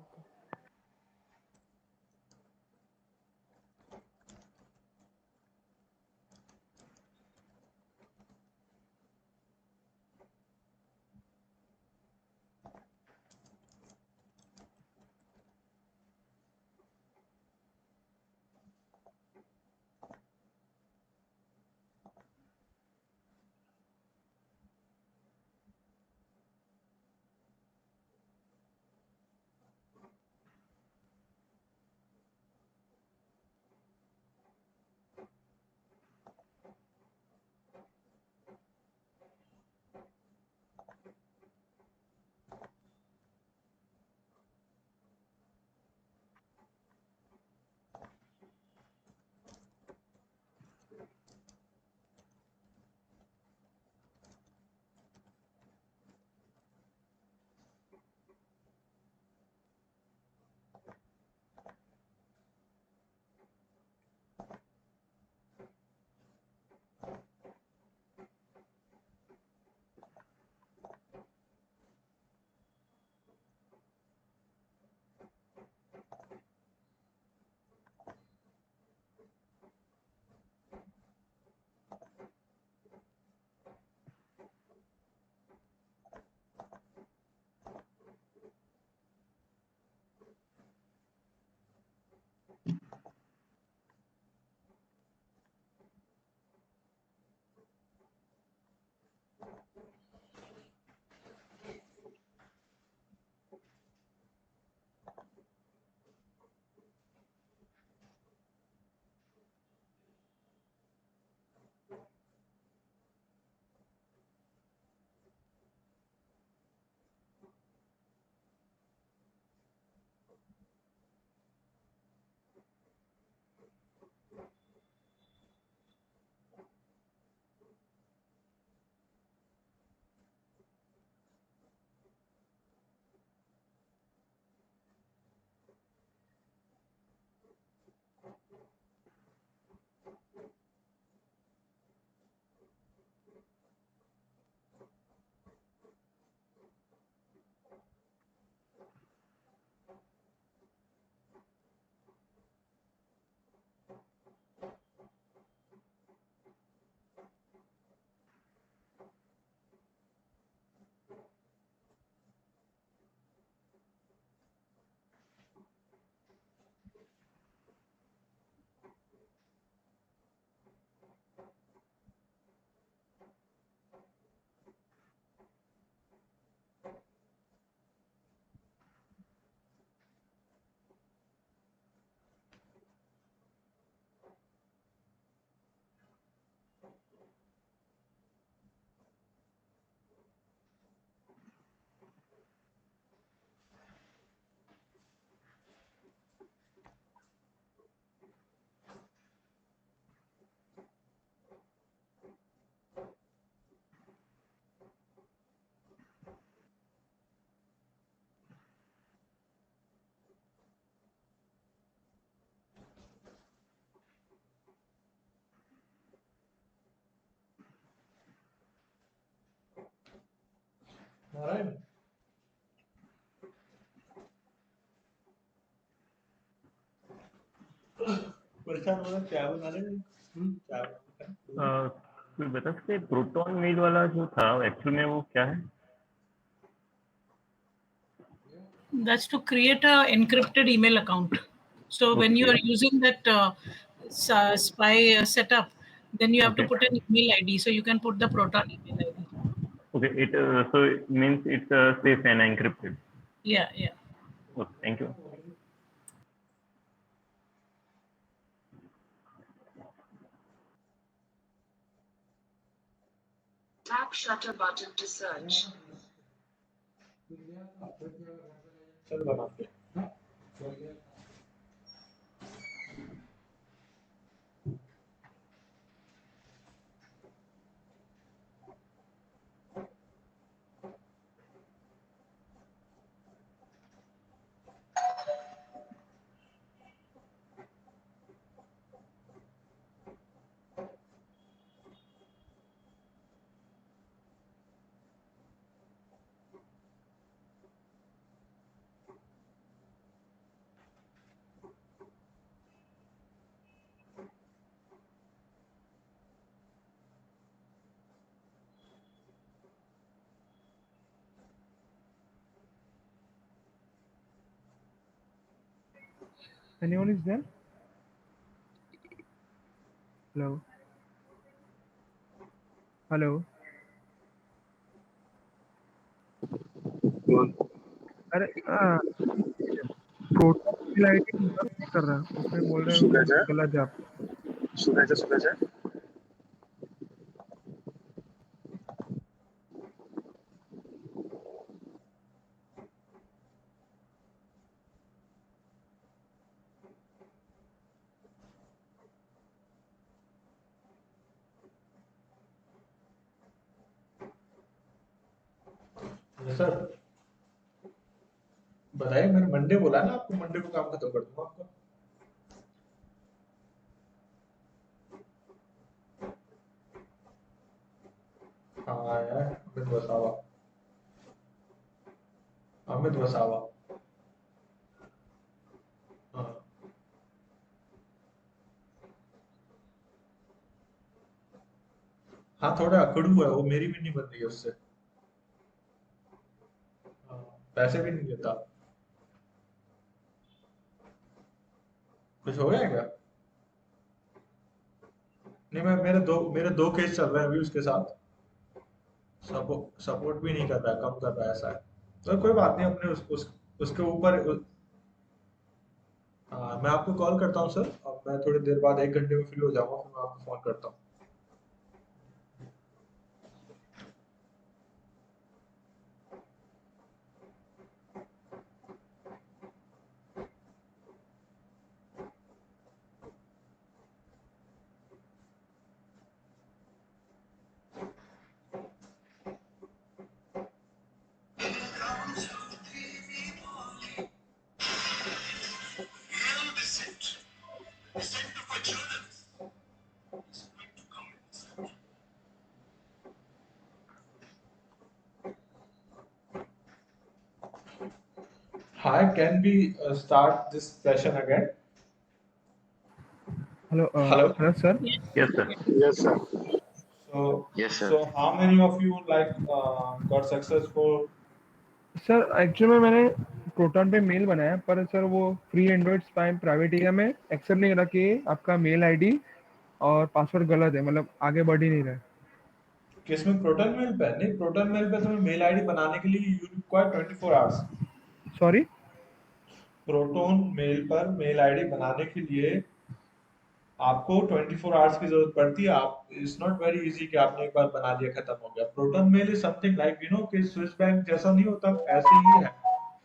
Narayan परेशान हो रहा है, क्या बना रहे हैं? क्या बना रहे हैं? कोई बता सकते प्रोटॉन मेल वाला जो था एक्चुअल में वो क्या है? That's to create a encrypted email account. So when you are Okay. using that spy setup, then you have to Okay. put an email ID. So you can put the Proton email ID. Okay. It so it means it's safe and encrypted. Yeah, yeah. Okay. Thank you. Tap shutter button to search. चल बनाते हैं। Anyone is there? Hello. Hello. अरे proton mail ID नहीं कर रहा, उसमें बोल रहे हैं गलत है आप। सूरज है सर बताइए, मैंने मंडे बोला ना आपको, मंडे को काम खत्म कर दूंगा आपका। हाँ यार, अमित वसावा हाँ हाँ, थोड़ा अकड़ू है वो, मेरी भी नहीं बन रही है उससे। हाँ, पैसे भी नहीं देता। कुछ हो गया क्या? नहीं, मैं मेरे दो केस चल रहे हैं अभी उसके साथ। सपोर्ट भी नहीं कर रहा है, कम कर रहा है, ऐसा है। तो कोई बात नहीं, अपने उसके ऊपर हाँ, मैं आपको कॉल करता हूँ सर। अब मैं थोड़ी देर बाद 1 घंटे में फ्री हो जाऊंगा, फिर मैं आपको फोन करता हूँ। Hi, can we start this session again? Hello. Hello. Hello, sir. Yes, sir. Yes, sir. So how many of you got successful? Sir actually में मैंने प्रोटॉन पे मेल बनाया, पर सर वो free Android spy private area में accept नहीं करा कि आपका मेल आईडी और पासवर्ड गलत है, मतलब आगे बढ़ ही नहीं रहा है। किसमें? प्रोटन मेल पे? नहीं, प्रोटन मेल पे तुम्हें मेल आईडी बनाने के लिए you require 24 hours. Sorry? Proton mail पर मेल आईडी बनाने के लिए आपको 24 आवर्स की जरूरत पड़ती है। आप इट्स नॉट वेरी इजी कि आपने एक बार बना लिया खत्म हो गया। Proton mail is something like कि स्विस बैंक जैसा नहीं होता, ऐसे ही है।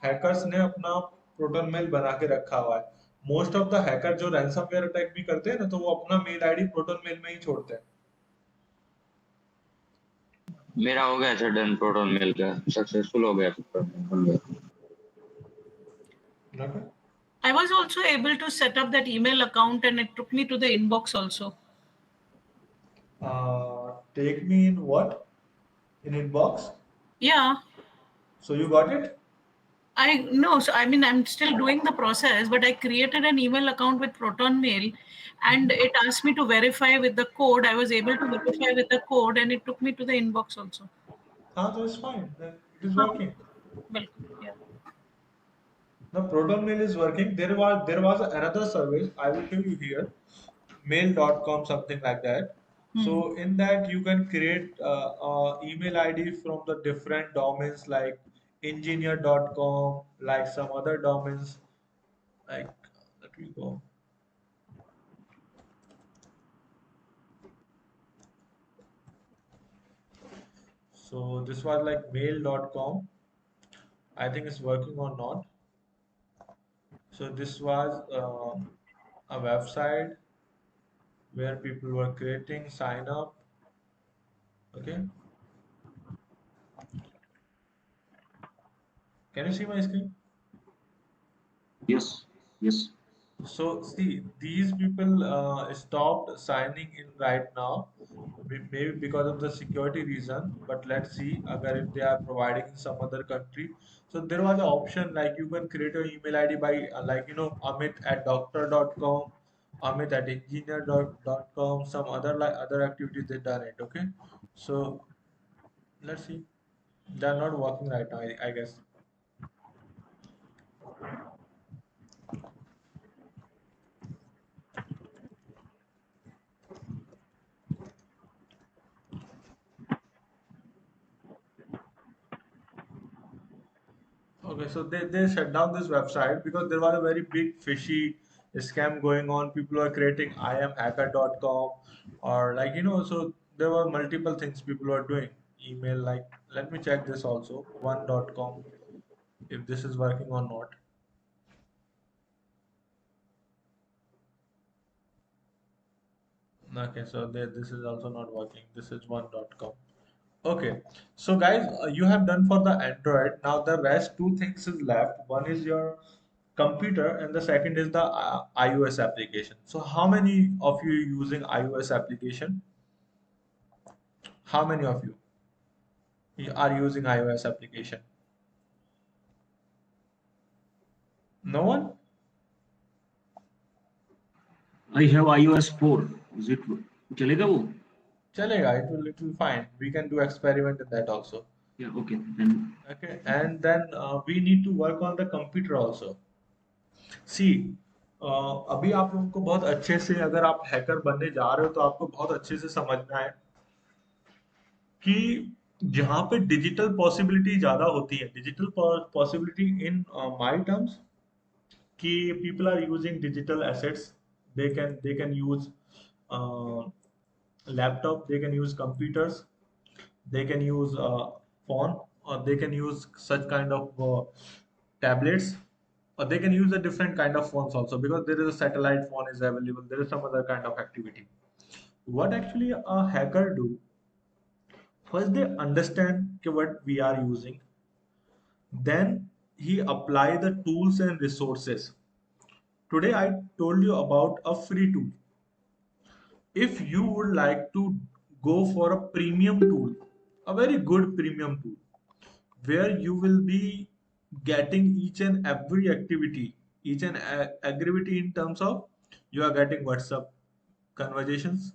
हैकर्स ने अपना प्रोटन मेल बना के रखा हुआ है। मोस्ट ऑफ द हैकर जो रैंसमवेयर अटैक भी करते हैं ना, तो वो अपना मेल आईडी प्रोटन मेल में ही छोड़ते हैं। मेरा हो गया सर डन, प्रोटॉन मेल का सक्सेसफुल हो गया। I was also able to set up that email account and it took me to the inbox also. Take me in what? In inbox? Yeah. So you got it? No, so I mean, I'm still doing the process, but I created an email account with Proton Mail, and it asked me to verify with the code. I was able to verify with the code, and it took me to the inbox also. That's fine. Then it is Huh. working. Welcome. Yeah. The Proton Mail is working. There was another service. I will tell you here, mail.com, something like that. So in that you can create email ID from the different domains like engineer.com, like some other domains. Like, let me go. So this was like mail.com. I think it's working or not. So this was a website where people were creating sign up. Okay, can you see my screen? Yes. Yes. So see, these people stopped signing in right now, maybe because of the security reason. But let's see, agar if they are providing in some other country. So there was an option like you can create an email ID by like Amit at doctor.com, Amit at engineer.com, some other like other activities they done it. Okay, so let's see. They are not working right now, I guess. Okay, so they shut down this website because there was a very big fishy scam going on. People were creating iamhacker.com or like so there were multiple things people were doing. Email like let me check this also, one.com, if this is working or not. Okay, so this is also not working. This is one.com. Okay, so guys, you have done for the Android. Now the rest two things is left. One is your computer, and the second is the iOS application. So how many of you using iOS application? How many of you are using iOS application? No one? I have iOS 4. Is it चलेगा वो? Chalega, it will fine. We can do experiment in that also. Yeah, okay. Then Okay, and then we need to work on the computer also. सी अभी आप लोगों को बहुत अच्छे से अगर आप हैकर बनने जा रहे हो तो आपको बहुत अच्छे से समझना है कि जहाँ पे डिजिटल पॉसिबिलिटी ज्यादा होती है, digital possibility in my terms, कि people are using digital assets. They can use laptop, they can use computers, they can use phone, or they can use such kind of tablets, or they can use a different kind of phones also, because there is a satellite phone is available, there is some other kind of activity. What actually a hacker do? First they understand what we are using, then he apply the tools and resources. Today I told you about a free tool. If you would like to go for a premium tool, a very good premium tool, where you will be getting each and every activity, each and activity in terms of you are getting WhatsApp conversations,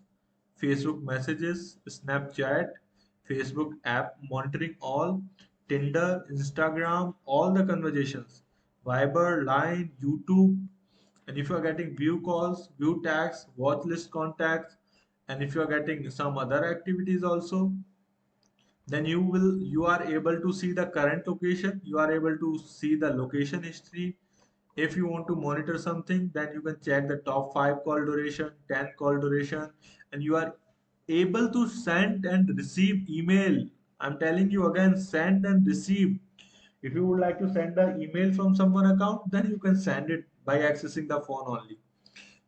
Facebook messages, Snapchat, Facebook app monitoring all, Tinder, Instagram, all the conversations, Viber, Line, YouTube, and if you are getting view calls, view tags, watch list contacts, and if you are getting some other activities also, then you are able to see the current location, you are able to see the location history. If you want to monitor something, then you can check the top 5 call duration, 10 call duration, and you are able to send and receive email. I'm telling you again, send and receive. If you would like to send the email from someone account, then you can send it by accessing the phone only.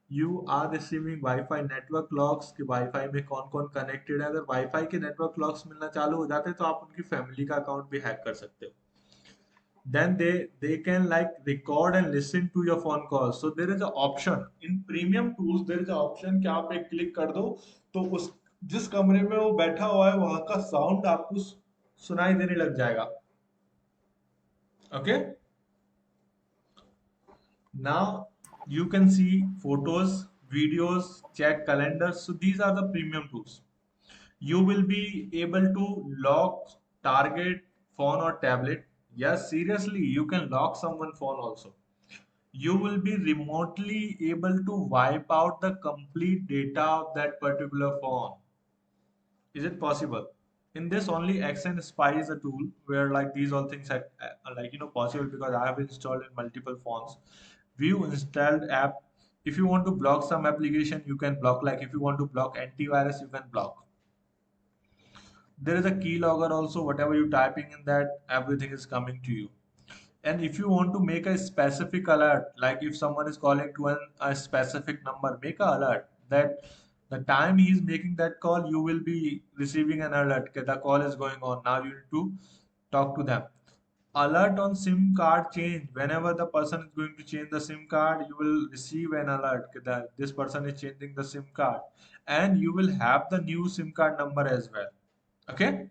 You are receiving wifi network locks कि wifi में कौन कौन connected है. अगर wifi के network locks मिलना चालू हो जाते हैं तो आप उनकी फैमिली का अकाउंट भी हैक कर सकते हो. Then they can like record and listen to your phone calls. So there is an option in premium tools, there is an option कि आप एक क्लिक कर दो तो उस जिस कमरे में वो बैठा हुआ है वहां का साउंड आपको सुनाई देने लग जाएगा. Okay. Now you can see photos, videos, check calendars. So these are the premium tools. You will be able to lock target phone or tablet. Yes, seriously, you can lock someone phone also. You will be remotely able to wipe out the complete data of that particular phone. Is it possible? In this only Accent Spy is a tool where like these all things are like possible because I have installed in multiple phones. View installed app. If you want to block some application, you can block. Like if you want to block antivirus, you can block. There is a keylogger also. Whatever you typing in that, everything is coming to you. And if you want to make a specific alert, like if someone is calling to a specific number, make a alert that the time he is making that call, you will be receiving an alert. Okay, the call is going on. Now you need to talk to them. Alert on SIM card change. Whenever the person is going to change the SIM card, you will receive an alert that this person is changing the SIM card. And you will have the new SIM card number as well. Okay?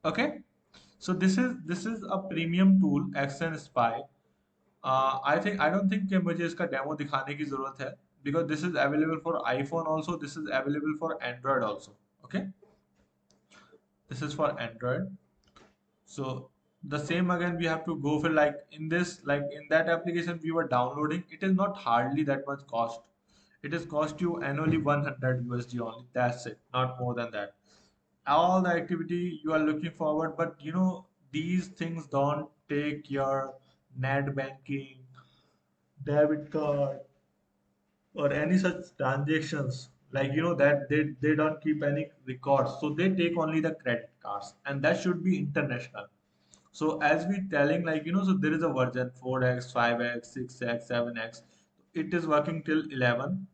Okay? So this is a premium tool, Accent Spy. I don't think कि मुझे इसका demo दिखाने की जरूरत है because this is available for iPhone also, this is available for Android also. Okay, this is for Android. So the same again we have to go for like in this like in that application we were downloading. It is not hardly that much cost. It is cost you annually 100 USD only. That's it, not more than that. All the activity you are looking forward, but these things don't take your net banking, debit card, or any such transactions like that they don't keep any records, so they take only the credit cards, and that should be international. So as we telling like so there is a version 4x 5x 6x 7x. It is working till 11.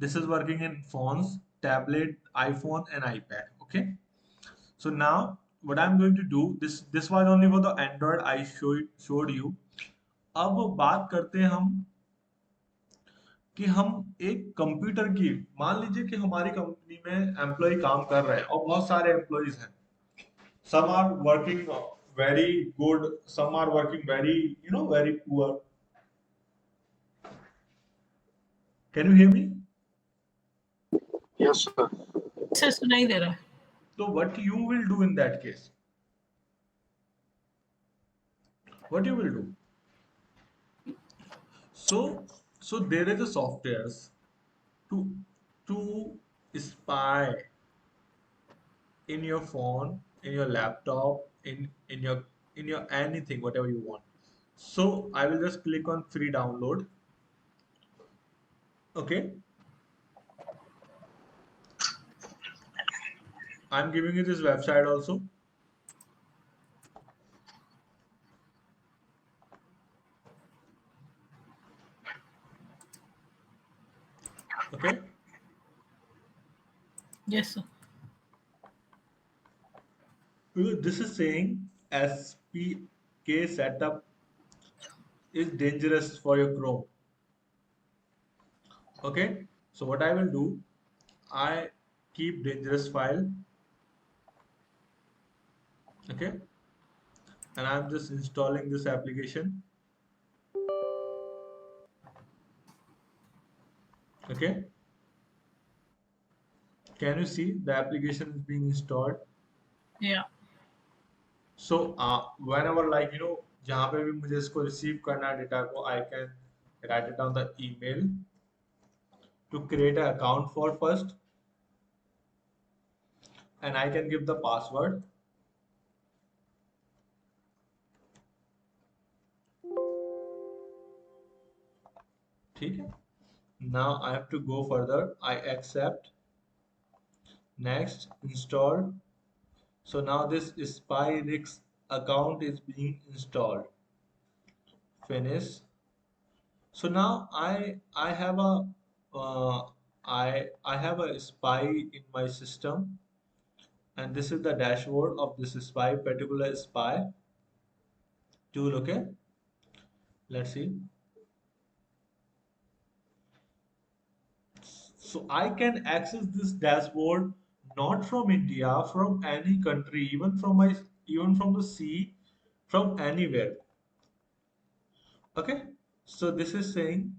This is working in phones, tablet, iPhone and iPad. Okay, so now what I'm going to do, this was only for the Android I showed you. अब बात करते हैं हम कि हम एक computer की, मान लीजिए कि हमारी कंपनी में एम्प्लॉय काम कर रहे हैं और बहुत सारे एम्प्लॉयज हैं. Some are working very good, some are working very poor. Can you hear me? Yes, sir. Sir सुनाई दे रहा है. So what you will do in that case? What you will do? So there is a softwares to spy in your phone, in your laptop, in your anything, whatever you want. So I will just click on free download. Okay, I'm giving you this website also. Okay, Yes, sir. this is saying SPK setup is dangerous for your Chrome. Okay, so what I will do, I keep dangerous file. Okay, and I'm just installing this application. Okay, can you see the application is being installed? Yeah. So whenever like जहाँ पे भी मुझे इसको receive करना है data को, I can write it down the email to create an account for first, and I can give the password. ठीक है. Now I have to go further. I accept. Next, install. So now this SpyRix account is being installed. Finish. So now I have a I have a spy in my system, and this is the dashboard of this particular spy tool. Okay, let's see. So I can access this dashboard not from India, from any country, even from the sea. from anywhere. Okay, so this is saying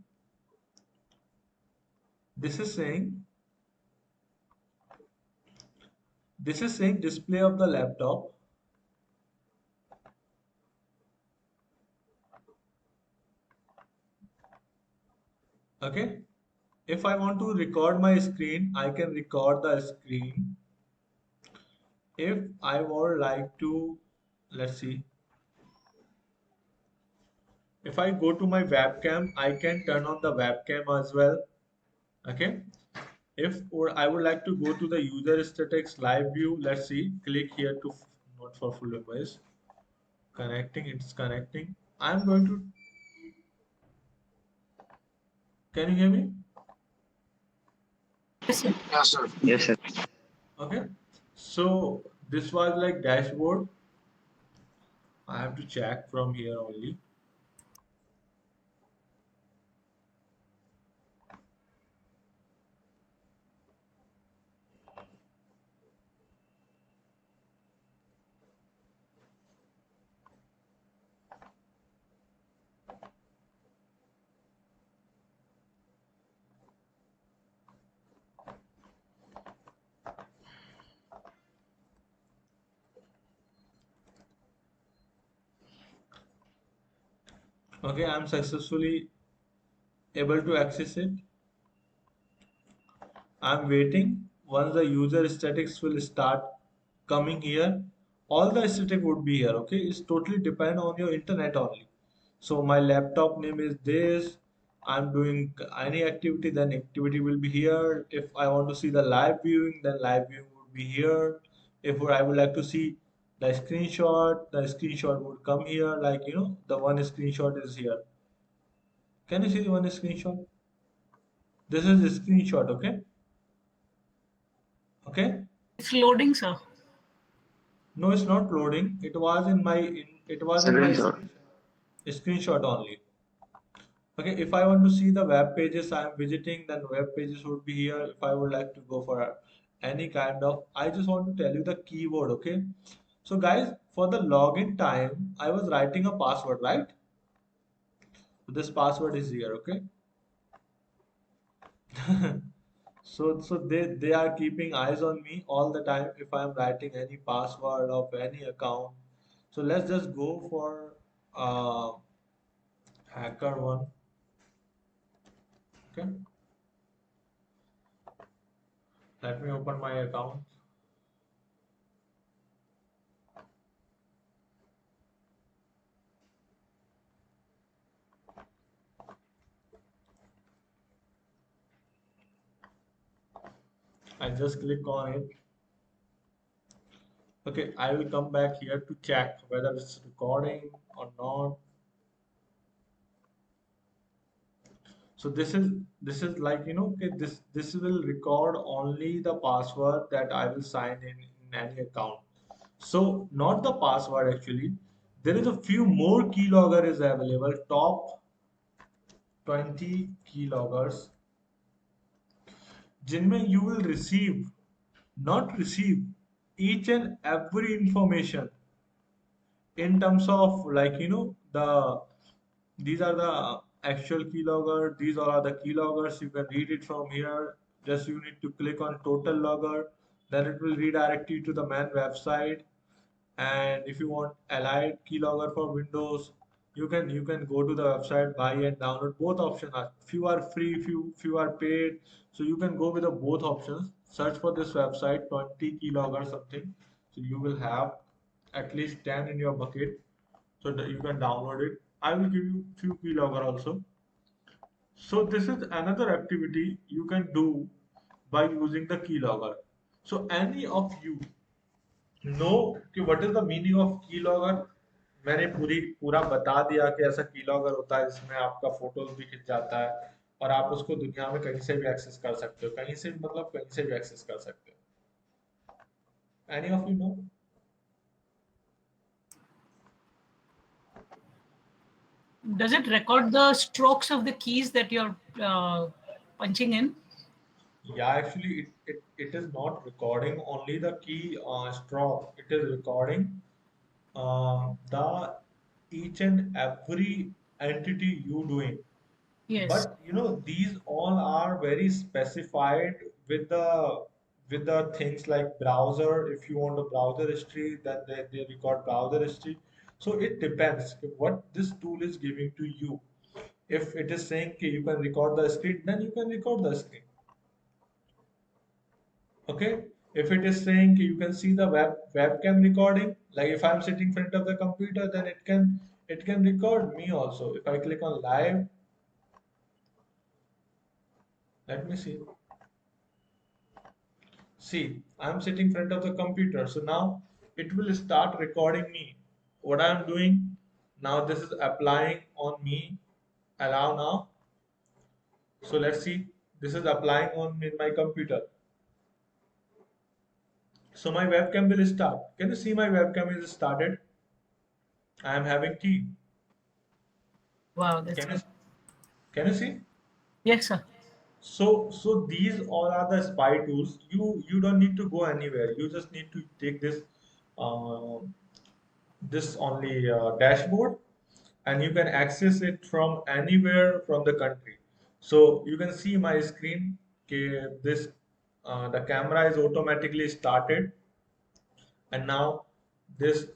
display of the laptop. Okay, if I want to record my screen, I can record the screen. If I would like to, let's see, if I go to my webcam, I can turn on the webcam as well. Okay, if or I would like to go to the user statics live view, let's see, click here to not for full device. Connecting, it's connecting. I'm going to, can you hear me? Yes, sir. Yes, sir. Yes, sir. Okay, so this was like dashboard. I have to check from here only. Okay, I'm successfully able to access it. I'm waiting. Once the user statics will start coming here, all the static would be here. Okay, it's totally depend on your internet only. So my laptop name is this. I'm doing any activity, then activity will be here. If I want to see the live viewing, then live viewing would be here. If I would like to see the screenshot would come here. Like the one screenshot is here. Can you see the one screenshot? This is a screenshot. Okay. Okay. It's loading, sir. No, it's not loading. It was in my Screenshot. screenshot only. Okay, if I want to see the web pages I'm visiting, then web pages would be here. If I would like to go for any kind of, I just want to tell you the keyword. Okay, so guys, for the login time, I was writing a password, right? This password is here. Okay. So they are keeping eyes on me all the time if I'm writing any password of any account. So let's just go for uh, hacker one. Okay, let me open my account. I just click on it. Okay, I will come back here to check whether it's recording or not. So this is like okay, this will record only the password that I will sign in any account. So not the password actually. There is a few more keylogger is available. Top 20 keyloggers, जिनमें you will not receive each and every information in terms of like the these are the actual keylogger, these are the keyloggers. You can read it from here. Just you need to click on total logger, then it will redirect you to the main website. And if you want allied keylogger for Windows, you can go to the website, buy and download. Both options are, few are free, few are paid. So you can go with the both options. Search for this website 20 keylogger something, so you will have at least 10 in your bucket, so that you can download it. I will give you few keylogger also. So this is another activity you can do by using the keylogger. So any of you know कि what is the meaning of keylogger? मैंने पूरा बता दिया कि ऐसा keylogger होता है जिसमें आपका फोटोज भी खिंच जाता है और आप उसको दुनिया में कहीं से भी एक्सेस कर सकते हो, कहीं से भी मतलब कहीं से भी एक्सेस कर सकते हो. Any of you no? Does it record the strokes of the keys that you're punching in? Yeah, actually it is not recording only the key stroke. It is recording the each and every entity you doing. Yes. But these all are very specified with the things like browser. If you want a browser history, then they record browser history. So it depends what this tool is giving to you. If it is saying कि you can record the screen, then you can record the screen. Okay. If it is saying कि you can see the webcam recording, like if I'm sitting in front of the computer, then it can record me also. If I click on live, let me see. See, I'm sitting in front of the computer. So now it will start recording me. What I'm doing now, this is applying on me. Allow now. So let's see. This is applying on me in my computer. So my webcam will start. Can you see my webcam is started? I am having tea. Wow, that's Can you good. can you see? Yes, sir. So these all are the spy tools. You don't need to go anywhere. You just need to take uh, this only dashboard, and you can access it from anywhere from the country. So you can see my screen. Okay, this the camera is automatically started, and now this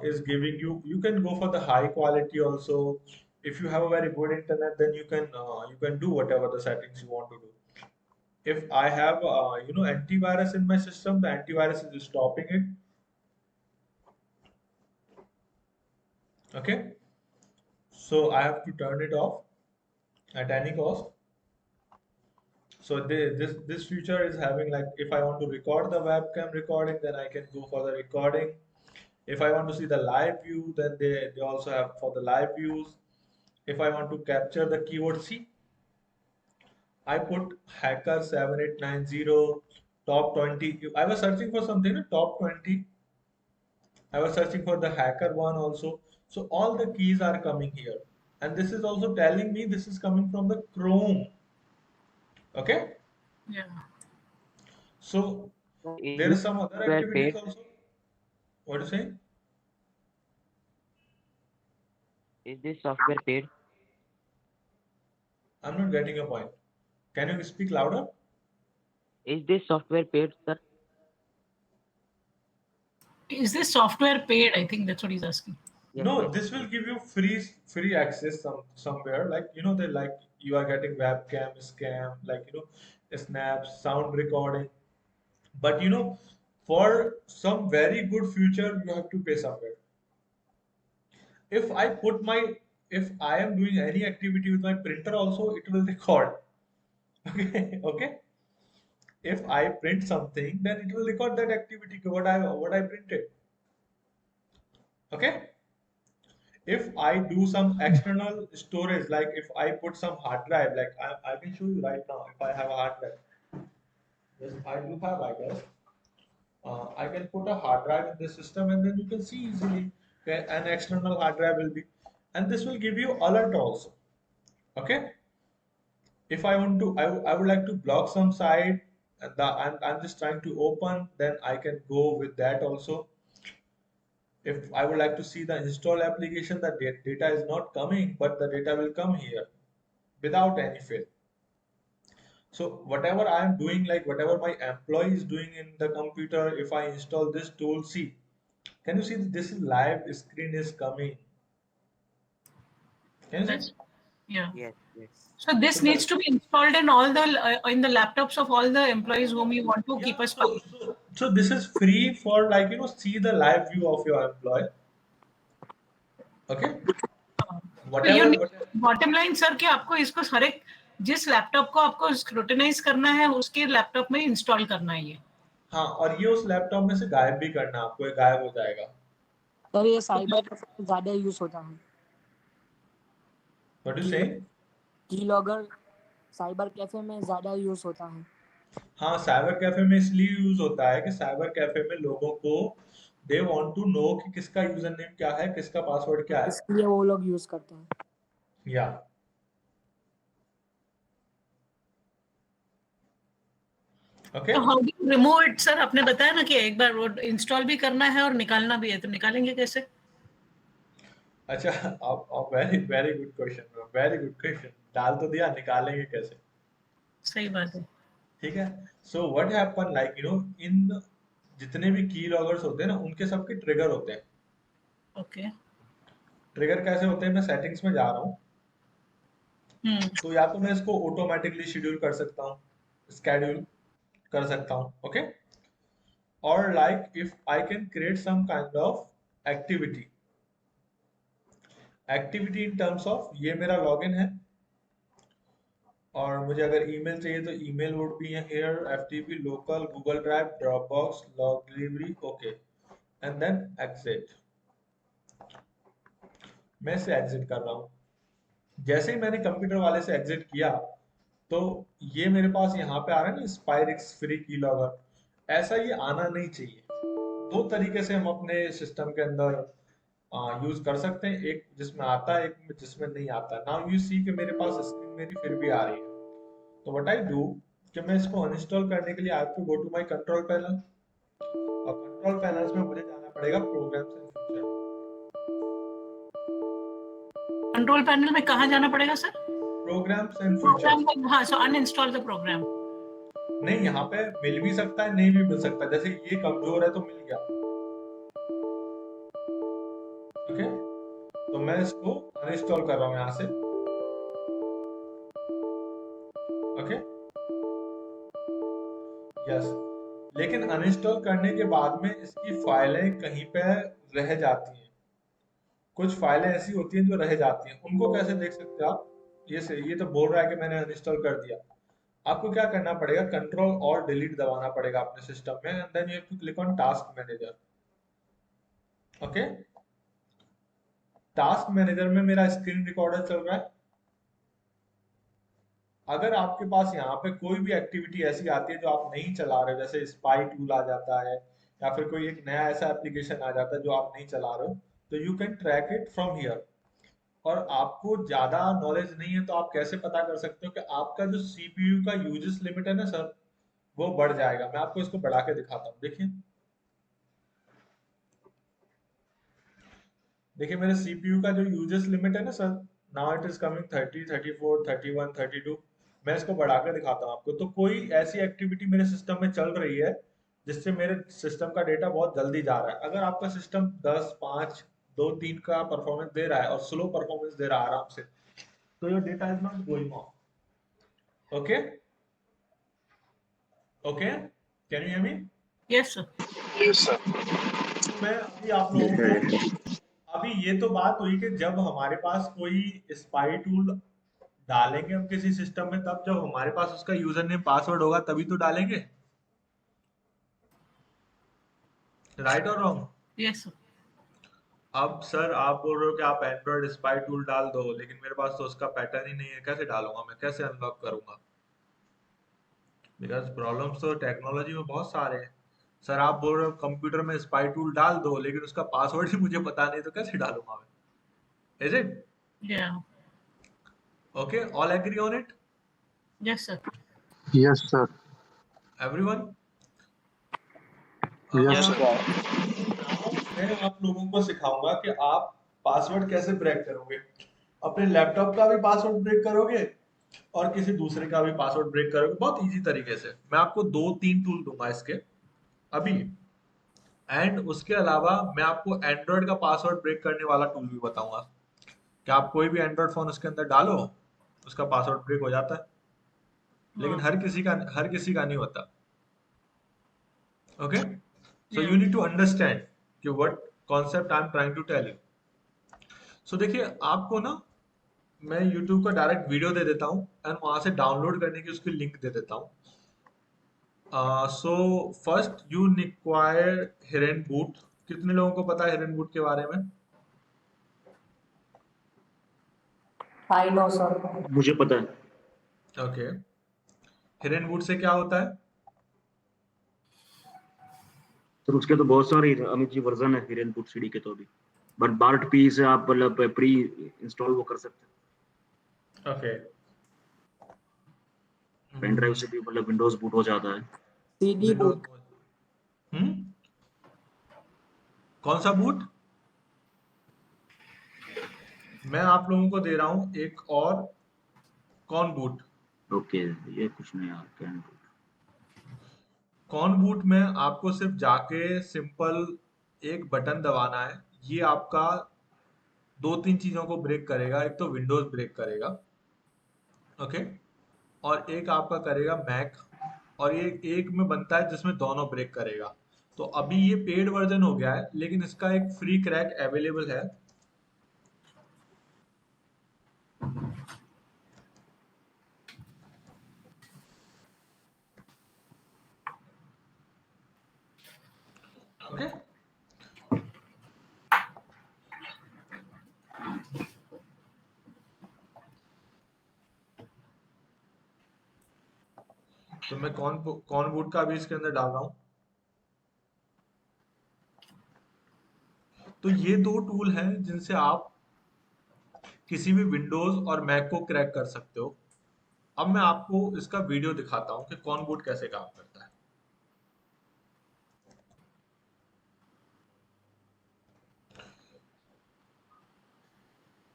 is giving you. You can go for the high quality also. If you have a very good internet, then you can do whatever the settings you want to do. If I have antivirus in my system, the antivirus is stopping it. Okay, so I have to turn it off at any cost. So this feature is having, like, if I want to record the webcam recording, then I can go for the recording. If I want to see the live view, then they also have for the live views. If I want to capture the keyword, see, I put hacker 7890 top 20. I was searching for something, top 20. I was searching for the hacker one also. So all the keys are coming here. And this is also telling me this is coming from the Chrome. Okay. Yeah. So Is there is this some other software activities paid? also. What are you saying? Is this software paid? I'm not getting your point. Can you speak louder? Is this software paid, sir? Is this software paid? I think that's what he's asking. Yes, No, yes. this will give you free access somewhere. Like they like you are getting webcam scam, like snaps, sound recording. But for some very good future, you have to pay somewhere. If I put my if I am doing any activity with my printer also, it will record. Okay, okay. If I print something, then it will record that activity what I printed. Okay. If I do some external storage, like if I put some hard drive, like I can show you right now. If I have a hard drive, yes, I do have, I guess. I can put a hard drive in this system, and then you can see easily. Okay, an external hard drive will be, and this will give you alert also. Okay. If I want to, I would like to block some site, and I'm just trying to open, then I can go with that also. If I would like to see the install application, the data is not coming, but the data will come here without any fail. So whatever I am doing, like whatever my employee is doing in the computer, if I install this tool, see, can you see that this is live screen is coming? Can you see? That's yeah. Yes, yes. So this So needs to be installed in the laptops of all the employees whom you want to keep yeah, a spy. so this is free for, like, see the live view of your employee. Okay. तो you need Whatever bottom line sir कि आपको इसको हर एक जिस laptop को आपको scrutinise करना है उसके लैपटॉप में इंस्टॉल करना है ये. हाँ, और ये उस लैपटॉप में से गायब भी करना, आपको ये गायब हो जाएगा. सर ये साइबर कैफे ज्यादा यूज होता है. What do you say? Keylogger cyber cafe में ज्यादा यूज होता है. हाँ, साइबर कैफे में इसलिए यूज होता है कि साइबर कैफे में लोगों को दे वांट टू नो कि किसका यूजर नेम क्या है, किसका पासवर्ड क्या है. इसलिए वो लोग यूज करते हैं. या ओके. तो how do you remove it sir? आपने बताया ना कि एक बार वो इंस्टॉल भी करना है और निकालना भी है, तो निकालेंगे कैसे? अच्छा, आप very very good question, very good question. डाल तो दिया, निकालेंगे कैसे? सही बात है। ठीक है। So what happen, like in जितने भी की लॉगर्स होते हैं ना, उनके सबके ट्रिगर होते हैं। ओके। ट्रिगर कैसे होते हैं? मैं सेटिंग्स में जा रहा हूँ, तो या तो मैं इसको ऑटोमेटिकली शेड्यूल कर सकता हूँ, स्केड्यूल कर सकता हूँ, ओके। और like if I can create some kind of activity, activity in terms of ये मेरा लॉगिन है, और मुझे अगर ईमेल चाहिए तो email would be here, FTP local Google Drive Dropbox log delivery, okay, and then exit. मैं इसे एग्जिट कर रहा हूँ। जैसे ही मैंने कंप्यूटर वाले से एग्जिट किया, तो ये मेरे पास यहाँ पे आ रहा है ना, स्पाइरिक्स फ्री की लॉगर। ऐसा ये आना नहीं चाहिए। दो तरीके से हम अपने सिस्टम के अंदर यूज कर सकते हैं, एक जिसमें आता है, एक जिसमें नहीं आता। नाउ यू सी कि मेरे पास स्क्रीन मेरी फिर भी आ रही है। तो व्हाट आई डू कि मैं इसको अनइंस्टॉल करने के लिए I have to go to my control panel, और कंट्रोल पैनल्स में मुझे जाना पड़ेगा programs and feature. Control panel में कहाँ जाना पड़ेगा सर? Programmes and feature. हाँ, सो अनइंस्टॉल द प्रोग्राम। नहीं, यहाँ पे मिल भी सकता है, नहीं भी मिल सकता। जैसे ये कमजोर है तो मिल गया, ओके। तो मैं इसको अनइंस्टॉल कर रहा हूँ यहाँ से, ओके, यस। लेकिन अनइंस्टॉल करने के बाद में इसकी फाइलें कहीं पे रह जाती हैं। कुछ फाइलें ऐसी होती हैं जो रह जाती हैं, उनको कैसे देख सकते हो आप? ये तो बोल रहा है कि मैंने अनइंस्टॉल कर दिया। आपको क्या करना पड़ेगा? कंट्रोल और डिलीट दबाना पड़ेगा अपने सिस्टम में, and then you have to click on task manager, okay. Task manager में मेरा स्क्रीन रिकॉर्डर चल रहा है। अगर आपके पास यहाँ पे कोई भी एक्टिविटी ऐसी आती है जो आप नहीं चला रहे हो, जैसे स्पाई टूल आ जाता है, या फिर कोई एक नया ऐसा एप्लीकेशन आ जाता है जो आप नहीं चला रहे हो, तो you can track it from here. और आपको ज्यादा नॉलेज नहीं है तो आप कैसे पता कर सकते हो कि आपका जो सीपीयू का यूजेस लिमिट है ना सर, वो बढ़ जाएगा। मैं आपको इसको बढ़ा के दिखाता हूँ, देखिए। देखिए मेरे सीपीयू का जो यूजेस लिमिट है ना sir, now it is coming 30 34 31 32। मैं इसको बढ़ा के दिखाता हूँ आपको। तो कोई ऐसी एक्टिविटी मेरे सिस्टम में चल रही है जिससे मेरे सिस्टम का डेटा बहुत जल्दी जा रहा है। अगर आपका सिस्टम 10 5 2 3 का परफॉर्मेंस दे रहा है और स्लो परफॉर्मेंस दे रहा है आराम से, तो your data is not going on, okay. Okay, can you hear me? Yes sir. Yes sir. मैं अभी आप लोगों को, अभी ये तो बात हुई कि जब हमारे पास कोई स्पाई टूल डालेंगे हम किसी सिस्टम में, तब जब हमारे पास उसका यूजर नेम पासवर्ड होगा तभी तो डालेंगे, राइट और रॉन्ग? Yes sir. अब सर आप बोल रहे हो कि आप एंड्रॉइड स्पाई टूल डाल दो, लेकिन मेरे पास तो उसका पैटर्न ही नहीं है, कैसे डालूंगा मैं, कैसे अनलॉक करूंगा? बिकॉज प्रॉब्लम्स तो टेक्नोलॉजी में बहुत सारे हैं। सर आप बोल रहे हो कंप्यूटर में स्पाई टूल डाल दो, लेकिन उसका पासवर्ड ही मुझे पता नहीं, तो कैसे डालूंगा मैं? Is it Yeah. okay? All agree on it? Yes sir. Yes sir. Everyone? Yes sir. मैं आप लोगों को सिखाऊंगा कि आप पासवर्ड कैसे ब्रेक करोगे। अपने लैपटॉप का भी पासवर्ड ब्रेक करोगे और किसी दूसरे का भी पासवर्ड ब्रेक करोगे, बहुत इजी तरीके से। मैं आपको 2-3 टूल दूंगा इसके अभी, एंड उसके अलावा मैं आपको एंड्रॉइड का पासवर्ड ब्रेक करने वाला टूल भी बताऊंगा कि आप कोई भी एंड्रॉइड फोन उसके अंदर डालो, उसका पासवर्ड ब्रेक हो जाता है, लेकिन हर किसी का नहीं होता, okay. So you need to understand कि what concept I am trying to tell you. So देखिए, आपको ना मैं YouTube का डायरेक्ट वीडियो दे देता हूँ, एंड वहां से डाउनलोड करने की उसकी लिंक दे देता हूँ। So first you require Hiren boot. कितने लोगों को पता है हिरेन बूट के बारे में? I know sir. मुझे पता है। ओके, हिरेन बूट से क्या होता है? सर उसके तो बहुत सारे अमित जी वर्जन है हिरेन बूट सीडी के, तो अभी बट बार्ट पी से आप मतलब प्री इंस्टॉल वो कर सकते हैं। ओके, पेन ड्राइव से भी मतलब विंडोज बूट हो जाता है। CD boot. कौन सा बूट? मैं आप लोगों को दे रहा हूँ एक और कॉन बूट। ओके, ये कुछ नहीं यार, कैन कॉन बूट में आपको सिर्फ जाके सिंपल एक बटन दबाना है। ये आपका दो तीन चीजों को ब्रेक करेगा। एक तो विंडोज ब्रेक करेगा, ओके, और एक आपका करेगा मैक, और ये एक में बनता है जिसमें दोनों ब्रेक करेगा। तो अभी ये पेड वर्जन हो गया है, लेकिन इसका एक फ्री क्रैक अवेलेबल है। ओके, तो मैं कौन बूट का भी इसके अंदर डाल रहा हूँ। तो ये दो टूल हैं जिनसे आप किसी भी विंडोज और मैक को क्रैक कर सकते हो। अब मैं आपको इसका वीडियो दिखाता हूँ कि कौन बूट कैसे काम करता है।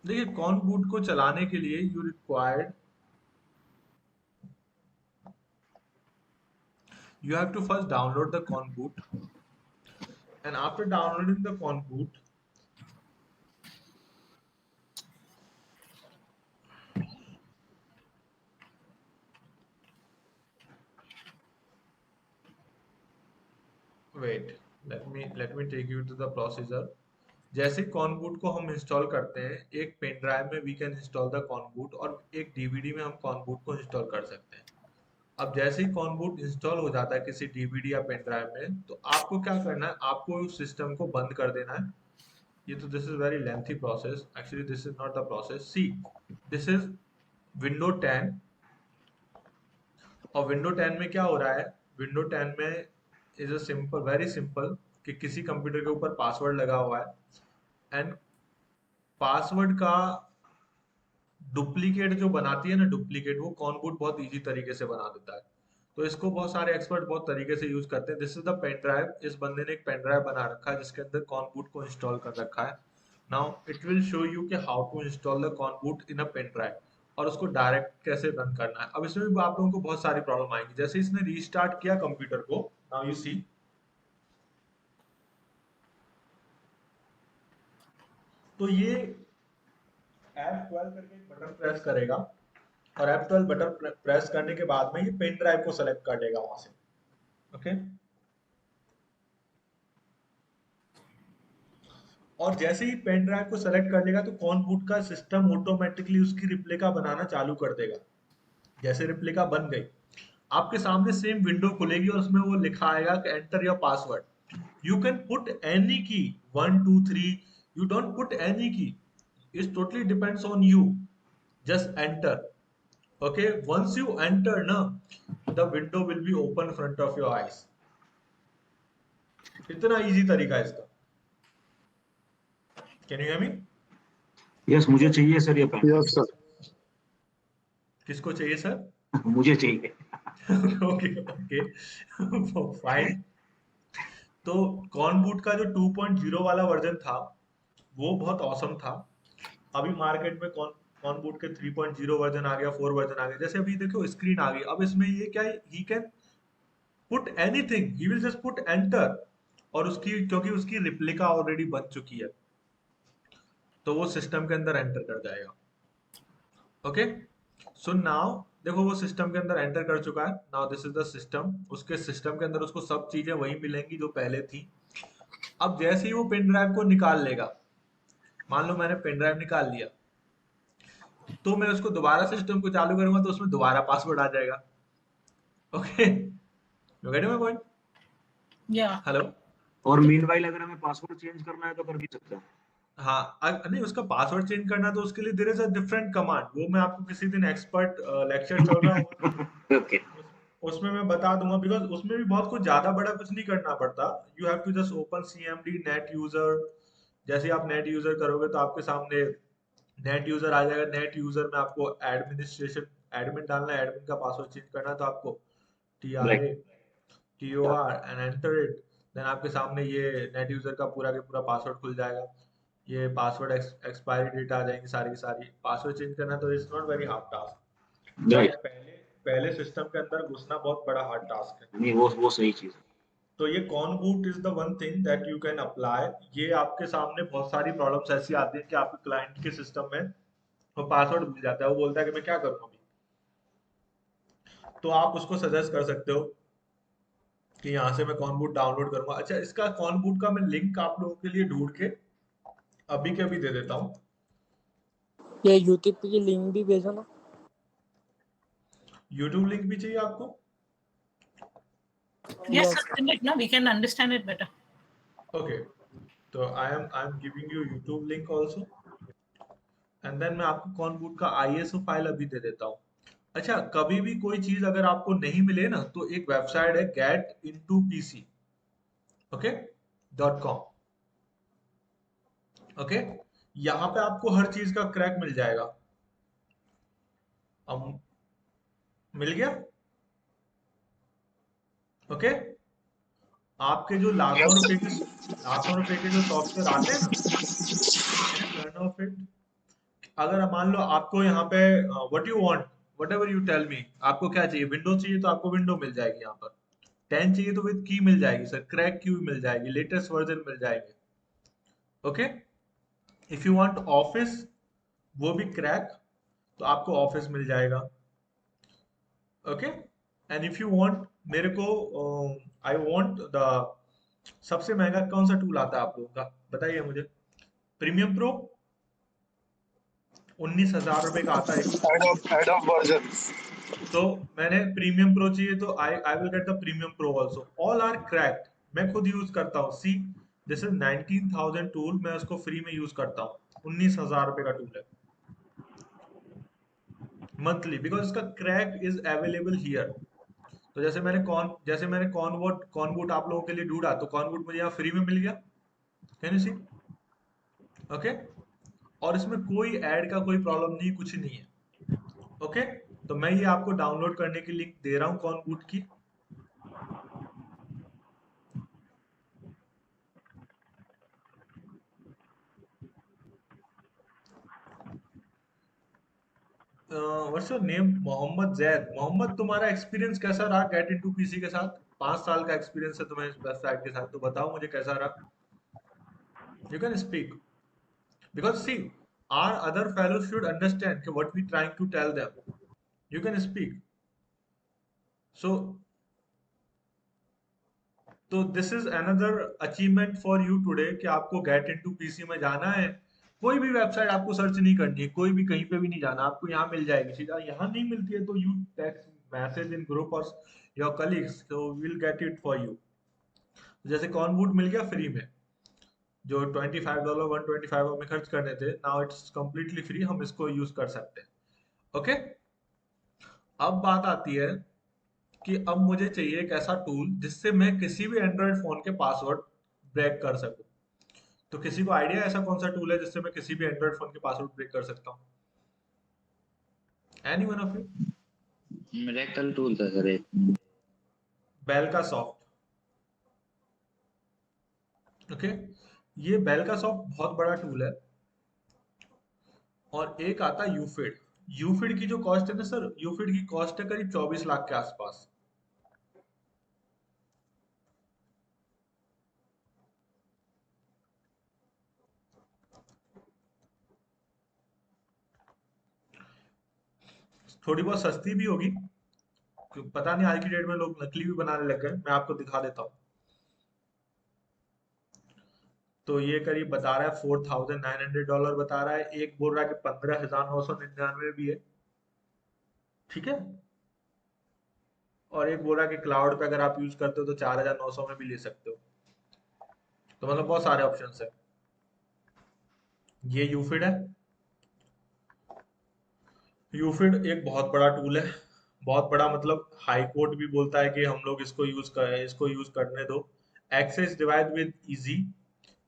देखिए, कॉन बूट को चलाने के लिए you have to first download the Kon Boot, and after downloading the Kon Boot, wait, let me take you to the procedure. जैसे कॉन बूट को हम इंस्टॉल करते हैं, एक पेन ड्राइव में we can install the Kon Boot, और एक DVD में हम कॉन बूट को इंस्टॉल कर सकते हैं। अब जैसे ही कॉन बूट इंस्टॉल हो जाता है किसी डीवीडी या पेन ड्राइव में, तो आपको क्या करना है, आपको उस सिस्टम को बंद कर देना है। ये तो this is very lengthy process, actually this is not the process. See, this is window 10, और विंडो 10 में क्या हो रहा है, विंडो 10 में is a simple, very simple, कि किसी कंप्यूटर के ऊपर पासवर्ड लगा हुआ है, एंड पासवर्ड का डुप्लीकेट जो बनाती है ना, डुप्लीकेट, वो कॉन बूट बहुत इजी तरीके से बना देता है। तो इसको बहुत सारे एक्सपर्ट बहुत तरीके से यूज करते हैं। This is the pen drive. इस बंदे ने एक पेन ड्राइव बना रखा है जिसके अंदर कॉन बूट को इंस्टॉल कर रखा है। Now it will show you कि how to install the Kon Boot in a pen drive, और उसको डायरेक्ट कैसे रन करना है। अब इसमें भी आप लोगों को बहुत सारी प्रॉब्लम आएंगी। जैसे इसने रीस्टार्ट किया कंप्यूटर को, नाउ यू सी, तो ये F12 करके एक बटन प्रेस करेगा, और F12 बटन प्रेस करने के बाद में ये पेन ड्राइव को सेलेक्ट कर लेगा वहां से, ओके। और जैसे ही पेन ड्राइव को सेलेक्ट कर लेगा, तो कॉन बूट का सिस्टम ऑटोमेटिकली उसकी रिप्लिका बनाना चालू कर देगा। जैसे रिप्लिका बन गई, आपके सामने सेम विंडो खुलेगी, और उसमें वो लिखा आएगा कि enter your password. You can put any की, 1 2 3, यू डोंट पुट एनी की, it totally depends on you, just enter, okay. Once you enter na, the window will be open in front of your eyes. इतना easy तरीका है इसका। Can you hear me? Yes, मुझे चाहिए sir ये pen. Yes sir. किसको चाहिए sir? मुझे चाहिए। Okay okay, fine. तो कॉन बूट का जो 2.0 वाला वर्जन था वो बहुत औसम था। अभी मार्केट में कॉन बूट के 3.0 वर्जन आ गया, 4 वर्जन आ गया। जैसे अभी देखो स्क्रीन आ गई, अब इसमें ये क्या है, he can put anything, he will just put enter, और उसकी, क्योंकि उसकी रिप्लिका ऑलरेडी बन चुकी है, तो वो सिस्टम के अंदर एंटर कर जाएगा, ओके। सो नाउ देखो वो सिस्टम के अंदर एंटर कर चुका है। Now this is the system. उसके सिस्टम के अंदर उसको सब चीजें वही मिलेंगी जो पहले थी। अब जैसे ही वो पेन ड्राइव को निकाल लेगा, मान लो मैंने पेन ड्राइव निकाल लिया, तो मैं उसको दोबारा सिस्टम को चालू करूंगा तो उसमें दोबारा पासवर्ड आ जाएगा, okay. You getting my point? या हेलो? और मीनवाइल अगर हमें पासवर्ड चेंज करना है तो कर भी सकते हैं। हाँ, नहीं, उसका पासवर्ड चेंज करना तो उसके लिए there is a different command. वो मैं आपको किसी दिन एक्सपर्ट लेक्चर चल रहा होगा ओके। उसमें मैं बता दूंगा, बिकॉज उसमें भी बहुत कुछ ज्यादा बड़ा कुछ नहीं करना पड़ता। You have to just open CMD net user. जैसे आप नेट यूजर करोगे तो आपके सामने नेट यूजर आ जाएगा। नेट यूजर में आपको एडमिनिस्ट्रेशन, एडमिन डालना है, एडमिन का पासवर्ड चेंज करना है, तो आपको TRA TOR and enter it. Then आपके सामने ये नेट यूजर का पूरा के पूरा पासवर्ड खुल जाएगा। ये पासवर्ड एक्सपायरी डेट आ जाएंगी सारी की सारी। पासवर्ड चेंज करना तो it's not very hard task, right. But पहले पहले सिस्टम के अंदर घुसना बहुत बड़ा हार्ड टास्क है। नहीं, वो सही चीज है। तो ये Kon Boot is the one thing that you can apply. ये आपके सामने बहुत सारी प्रॉब्लम्स ऐसी आती हैं कि आपके क्लाइंट के सिस्टम में वो पासवर्ड भूल जाता है, वो बोलता है कि मैं क्या करूं अभी। तो आप उसको सजेस्ट कर सकते हो कि यहाँ से मैं कॉन बूट डाउनलोड करूंगा। अच्छा, इसका कॉन बूट का मैं लिंक आप लोगों के लिए ढूंढ के अभी के अभी दे देता हूँ। ये यूट्यूब की लिंक भी भेजो ना। यूट्यूब लिंक भी चाहिए आपको? Yes, sir, send it, no? We can understand it better. Okay, तो I am giving you YouTube link also, and then मैं आपको कॉन बूट का ISO फाइल अभी दे देता हूँ। अच्छा, कभी भी कोई चीज अगर आपको नहीं मिले ना, तो एक वेबसाइट है getintopc, ओके .com, ओके। यहाँ पे आपको हर चीज का क्रैक मिल जाएगा। अब मिल गया? ओके। आपके जो लाखों रुपए के जो सॉफ्टवेयर आते हैं ना, टर्न ऑफ इट। अगर मान लो आपको यहाँ पे what you want, whatever you tell me, आपको क्या चाहिए? विंडो चाहिए तो आपको विंडो मिल जाएगी यहाँ पर। 10 चाहिए तो विद की मिल जाएगी सर, क्रैक की मिल जाएगी, लेटेस्ट वर्जन मिल जाएंगे। Okay, if you want office, वो भी क्रैक, तो आपको ऑफिस मिल जाएगा। Okay, and if you want, मेरे को आई वांट द सबसे महंगा कौन सा टूल आता है आप लोगों का, बताइए मुझे। प्रीमियम प्रो 19,000 रुपए का आता है एक। Head of version. तो मैंने प्रीमियम प्रो चाहिए तो I I will get the premium pro also, all are cracked. मैं खुद यूज करता हूँ। सी, दिस इज 19,000 टूल, मैं उसको फ्री में यूज करता हूँ। 19,000 रुपए का टूल है मंथली, बिकॉज इसका क्रैक इज अवेलेबल हियर। तो जैसे मैंने कॉनबूट आप लोगों के लिए ढूंढा, तो कॉनबूट मुझे यहाँ फ्री में मिल गया। Can you C? ओके, और इसमें कोई ऐड का कोई प्रॉब्लम नहीं, कुछ नहीं है। ओके, तो मैं ये आपको डाउनलोड करने की लिंक दे रहा हूँ कॉनबूट की। What's your name? Mohammed Zaid. Mohammed, तुम्हारा एक्सपीरियंस कैसा रहा गेट इनटू पीसी के साथ? 5 साल का एक्सपीरियंस है तुम्हें इस वेबसाइट के साथ, तो बताओ मुझे कैसा रहा। You can speak, because see our other fellows should understand what we trying to tell them. You can speak. So this is another achievement for you today कि आपको गेट इनटू पीसी में जाना है। कोई भी वेबसाइट आपको search नहीं करनी है, कोई भी कहीं पे भी नहीं जाना, आपको यहाँ मिल जाएगी सीधा। यहाँ नहीं मिलती है तो you text message in group और your colleagues, so we'll get it for you। जैसे कॉनबूट मिल गया फ्री में, जो $25 $125 हमें खर्च करने थे, नाउ इट्स कंप्लीटली फ्री, हम इसको यूज कर सकते हैं। ओके, अब बात आती है कि अब मुझे चाहिए एक ऐसा टूल जिससे मैं किसी भी एंड्रॉयड फोन के पासवर्ड ब्रेक कर सकूं। तो किसी को आइडिया ऐसा कौन सा टूल है जिससे मैं किसी भी एंड्रॉयड फोन के पासवर्ड ब्रेक कर सकता हूँ? Any one of you? Miracle tool था सर एक, बेल का सॉफ्ट। ओके, ये बेल का सॉफ्ट बहुत बड़ा टूल है। और एक आता है यूफिड। यूफिड की जो कॉस्ट है ना सर, यूफिड की कॉस्ट है करीब 24 लाख के आसपास। थोड़ी बहुत सस्ती भी होगी, पता नहीं आज की डेट में लोग नकली भी बनाने लग गए। मैं आपको दिखा देता हूँ। तो ये करीब बता रहा है $4,900 बता रहा है। एक बोल रहा है कि 15,999 भी है, ठीक है। और एक बोल रहा है कि क्लाउड पे अगर आप यूज करते हो तो 4,900 में भी ले सकते हो। तो मतलब बहुत सारे ऑप्शंस है। ये यूफिड है। यूफिड एक बहुत बड़ा टूल है, बहुत बड़ा, मतलब हाई कोर्ट भी बोलता है कि हम लोग इसको यूज करने दो। एक्सेस डिवाइड विद इजी,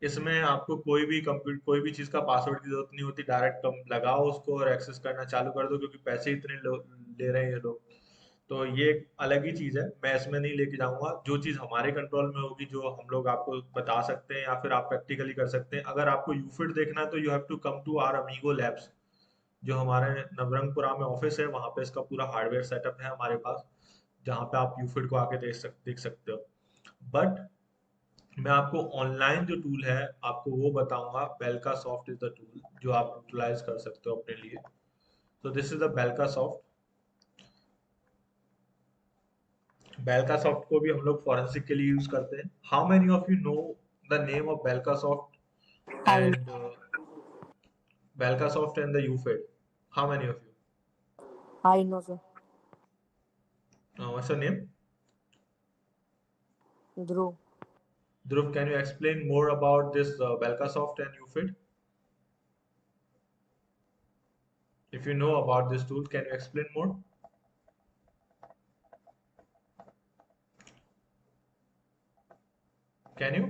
इसमें आपको कोई भी चीज का पासवर्ड की जरूरत नहीं होती, डायरेक्ट लगाओ उसको और एक्सेस करना चालू कर दो, क्योंकि पैसे इतने ले रहे हैं ये लोग। तो ये एक अलग ही चीज है, मैं इसमें नहीं लेके जाऊंगा। जो चीज हमारे कंट्रोल में होगी, जो हम लोग आपको बता सकते हैं या फिर आप प्रैक्टिकली कर सकते हैं। अगर आपको यूफिट देखना है तो you have to come to our Amigo Labs, जो हमारे नवरंगपुरा में ऑफिस है, वहां पे इसका पूरा हार्डवेयर सेटअप है हमारे पास, जहाँ पे आप यूफिट को आके देख सकते हो। बट मैं आपको ऑनलाइन जो टूल है आपको वो बताऊंगा। Belka soft is the tool जो आप यूटिलाइज कर सकते हो अपने लिए। तो this is the Belka soft. Belka soft को भी हम लोग फॉरेंसिक के लिए यूज करते हैं। How many of you know the name of Belkasoft I and Belkasoft and the UFED? How many of I know, sir. You? What's your name? Dhruv. Dhruv, can you explain more about this Belkasoft and UFIT? If you know about this tool, can you explain more? Can you?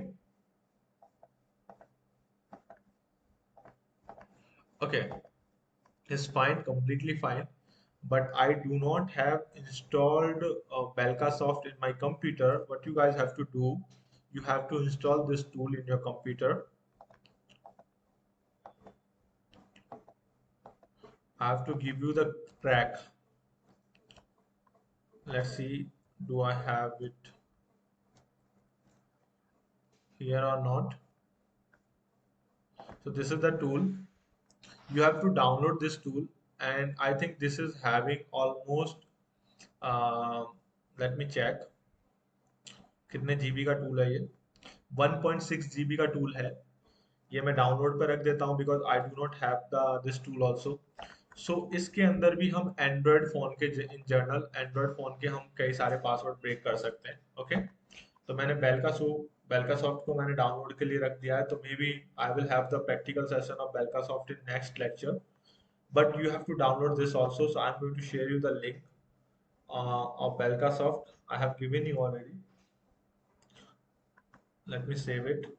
Okay, it's fine, completely fine. But I do not have installed Belkasoft in my computer. What you guys have to do, you have to install this tool in your computer. I have to give you the track. Let's see, do I have it here or not? So this is the tool. You have to download this tool, and I think this is having almost let me check कितने GB का tool है ये। 1.6 GB का tool है ये। मैं download पर रख देता हूँ because I do not have the this tool also. So इसके अंदर भी हम एंड्रॉयड फोन के, इन जनरल एंड्रॉयड फोन के हम कई सारे पासवर्ड ब्रेक कर सकते हैं। ओके, तो मैंने बेल्कासॉफ्ट को मैंने डाउनलोड के लिए रख दिया है। तो maybe I will have the practical session of Belkasoft in next lecture, but you have to download this also. So I'm going to share you the link of Belkasoft. I have given you already. Let me save it.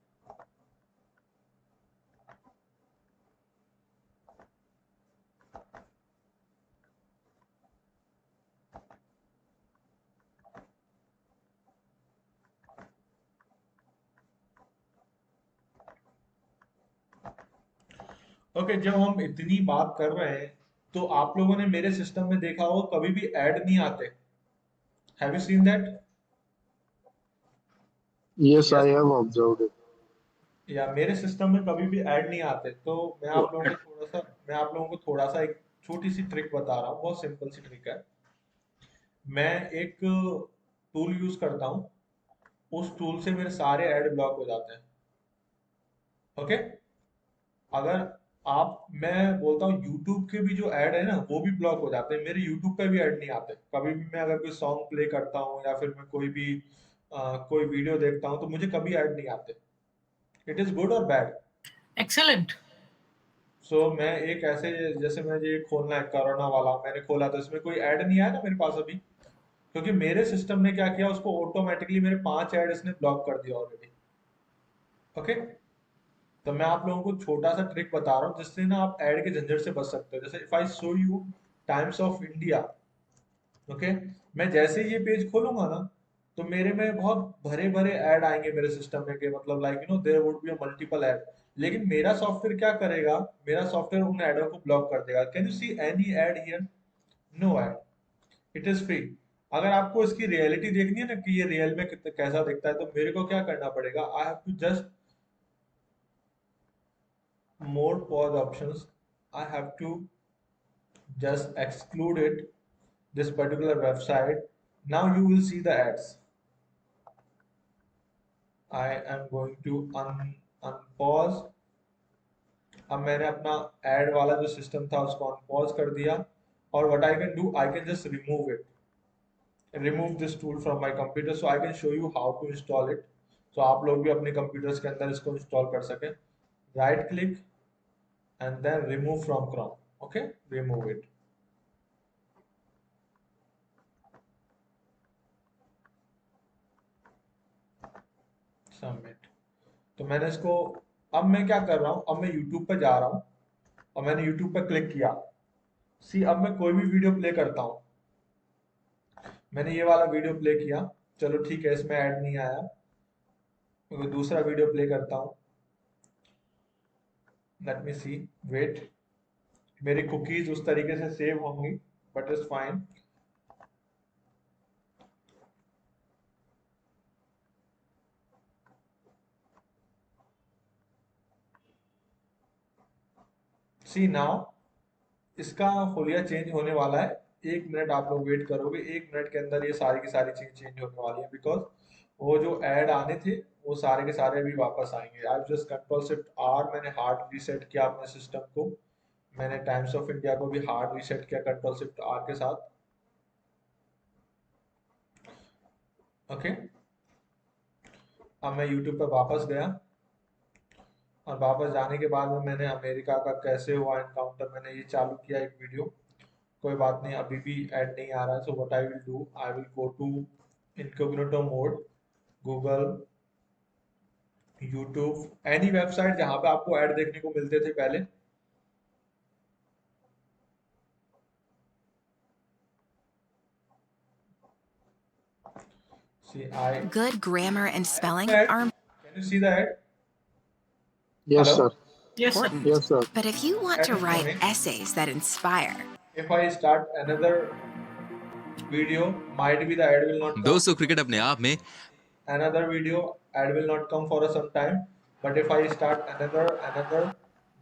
Okay, जब हम इतनी बात कर रहे हैं तो आप लोगों ने मेरे सिस्टम में देखा होगा कभी भी ऐड नहीं आते। Have you seen that? Yes, I yes have observed it. या मेरे सिस्टम में कभी भी ऐड नहीं आते। तो मैं आप लोगों को थोड़ा सा एक छोटी सी ट्रिक बता रहा हूँ, बहुत सिंपल सी ट्रिक है। मैं एक टूल यूज करता हूँ, उस टूल से मेरे सारे ऐड ब्लॉक हो जाते हैं। ओके, अगर आप, मैं बोलता हूँ यूट्यूब के भी जो ऐड है ना वो भी ब्लॉक हो जाते हैं। मेरे यूट्यूब पे भी ऐड नहीं आते कभी भी। मैं अगर कोई सॉन्ग प्ले करता हूँ या फिर मैं कोई भी कोई वीडियो देखता हूँ तो मुझे कभी ऐड नहीं आते। इट इज गुड और बैड? Excellent. सो मैं एक ऐसे, जैसे मैं ये खोलना है कोरोना वाला, मैंने खोला तो इसमें कोई ऐड नहीं आया ना मेरे पास अभी, क्योंकि मेरे सिस्टम ने क्या किया, उसको ऑटोमेटिकली मेरे 5 ऐड इसने ब्लॉक कर दिया ऑलरेडी। ओके, तो मैं आप लोगों को छोटा सा ट्रिक बता रहा हूँ जिससे ना आप ऐड के झंझट से बच सकते हो। जैसे if I show you times of India, okay, मैं जैसे ही ये पेज खोलूंगा ना तो मेरे में बहुत भरे भरे ऐड आएंगे मेरे सिस्टम में के, मतलब like you know there would be a multiple ad. लेकिन मेरा सॉफ्टवेयर क्या करेगा, मेरा सॉफ्टवेयर उन ऐडों को ब्लॉक कर देगा। Can you see any ad here? No ad, it is free. अगर आपको इसकी रियलिटी देखनी है ना कि ये रियल में कैसा दिखता है, तो मेरे को क्या करना पड़ेगा, I have to just more pause options. I have to just exclude it, this particular website. Now you will see the ads. I am going to unpause. अब मैंने अपना ad वाला जो सिस्टम था उसको unpause कर दिया, और what I can do, I can just remove this tool from my computer, so I can show you how to install it. So आप लोग भी अपने कंप्यूटर्स के अंदर इसको इंस्टॉल कर सकें। Right click and then remove from Chrome. Okay, remove it. Submit. तो मैंने इसको, अब मैं क्या कर रहा हूँ, अब मैं YouTube पे जा रहा हूँ और मैंने YouTube पे क्लिक किया। सी, अब मैं कोई भी वीडियो प्ले करता हूँ मैंने ये वाला वीडियो प्ले किया, चलो ठीक है, इसमें ऐड नहीं आया, मैं कोई दूसरा वीडियो प्ले करता हूँ। लेट मी सी, वेट, मेरी कुकीज उस तरीके से सेव होंगी, but it's fine. See now, इसका होलिया चेंज होने वाला है। 1 मिनट आप लोग वेट करोगे, 1 मिनट के अंदर ये सारी की सारी चीज चेंज होने वाली है, बिकॉज वो जो ऐड आने थे वो सारे के सारे भी वापस आएंगे। I just control shift R, मैंने हार्ड रीसेट किया अपने सिस्टम को, मैंने टाइम्स ऑफ इंडिया को भी हार्ड रीसेट किया कंट्रोल शिफ्ट आर के साथ। ओके, अब मैं यूट्यूब पर वापस गया, और वापस जाने के बाद में मैंने अमेरिका का कैसे हुआ एनकाउंटर, मैंने ये चालू किया एक वीडियो। कोई बात नहीं, अभी भी ऐड नहीं आ रहा है, so what I will do, I will go to incognito mode, Google, YouTube, any website जहां पे आपको ऐड देखने को मिलते थे पहले। See, Good grammar and spelling ad. are Can you see the ad? Yes, Hello? sir. Yes, sir. important. Yes, sir. But if you want Ad to is write coming. essays that inspire, If I start another video, might be the ad will not come. दोस्तों cricket अपने आप में Another video, ad will not come for some time. But if I start another,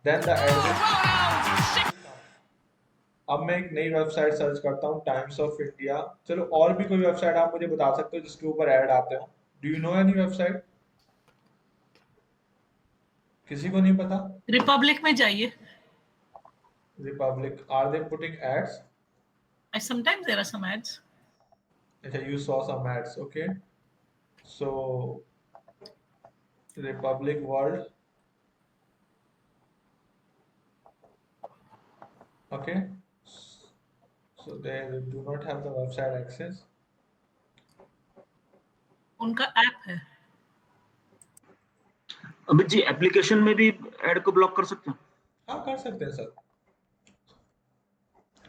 then the ad will come. अब मैं एक नई website search करता हूँ, टाइम्स ऑफ इंडिया। चलो, और भी कोई वेबसाइट आप मुझे बता सकते हो जिसके ऊपर ऐड आते हो? Do you know any website? किसी को नहीं पता? रिपब्लिक में जाइए। Republic, are they putting ads? Sometimes there are some ads. Okay, you saw some ads, okay. So, Republic World. Okay. So they do not have the website access. उनका app है। Amit ji, application में भी add को block कर सकते हैं? हाँ, कर सकते हैं सर।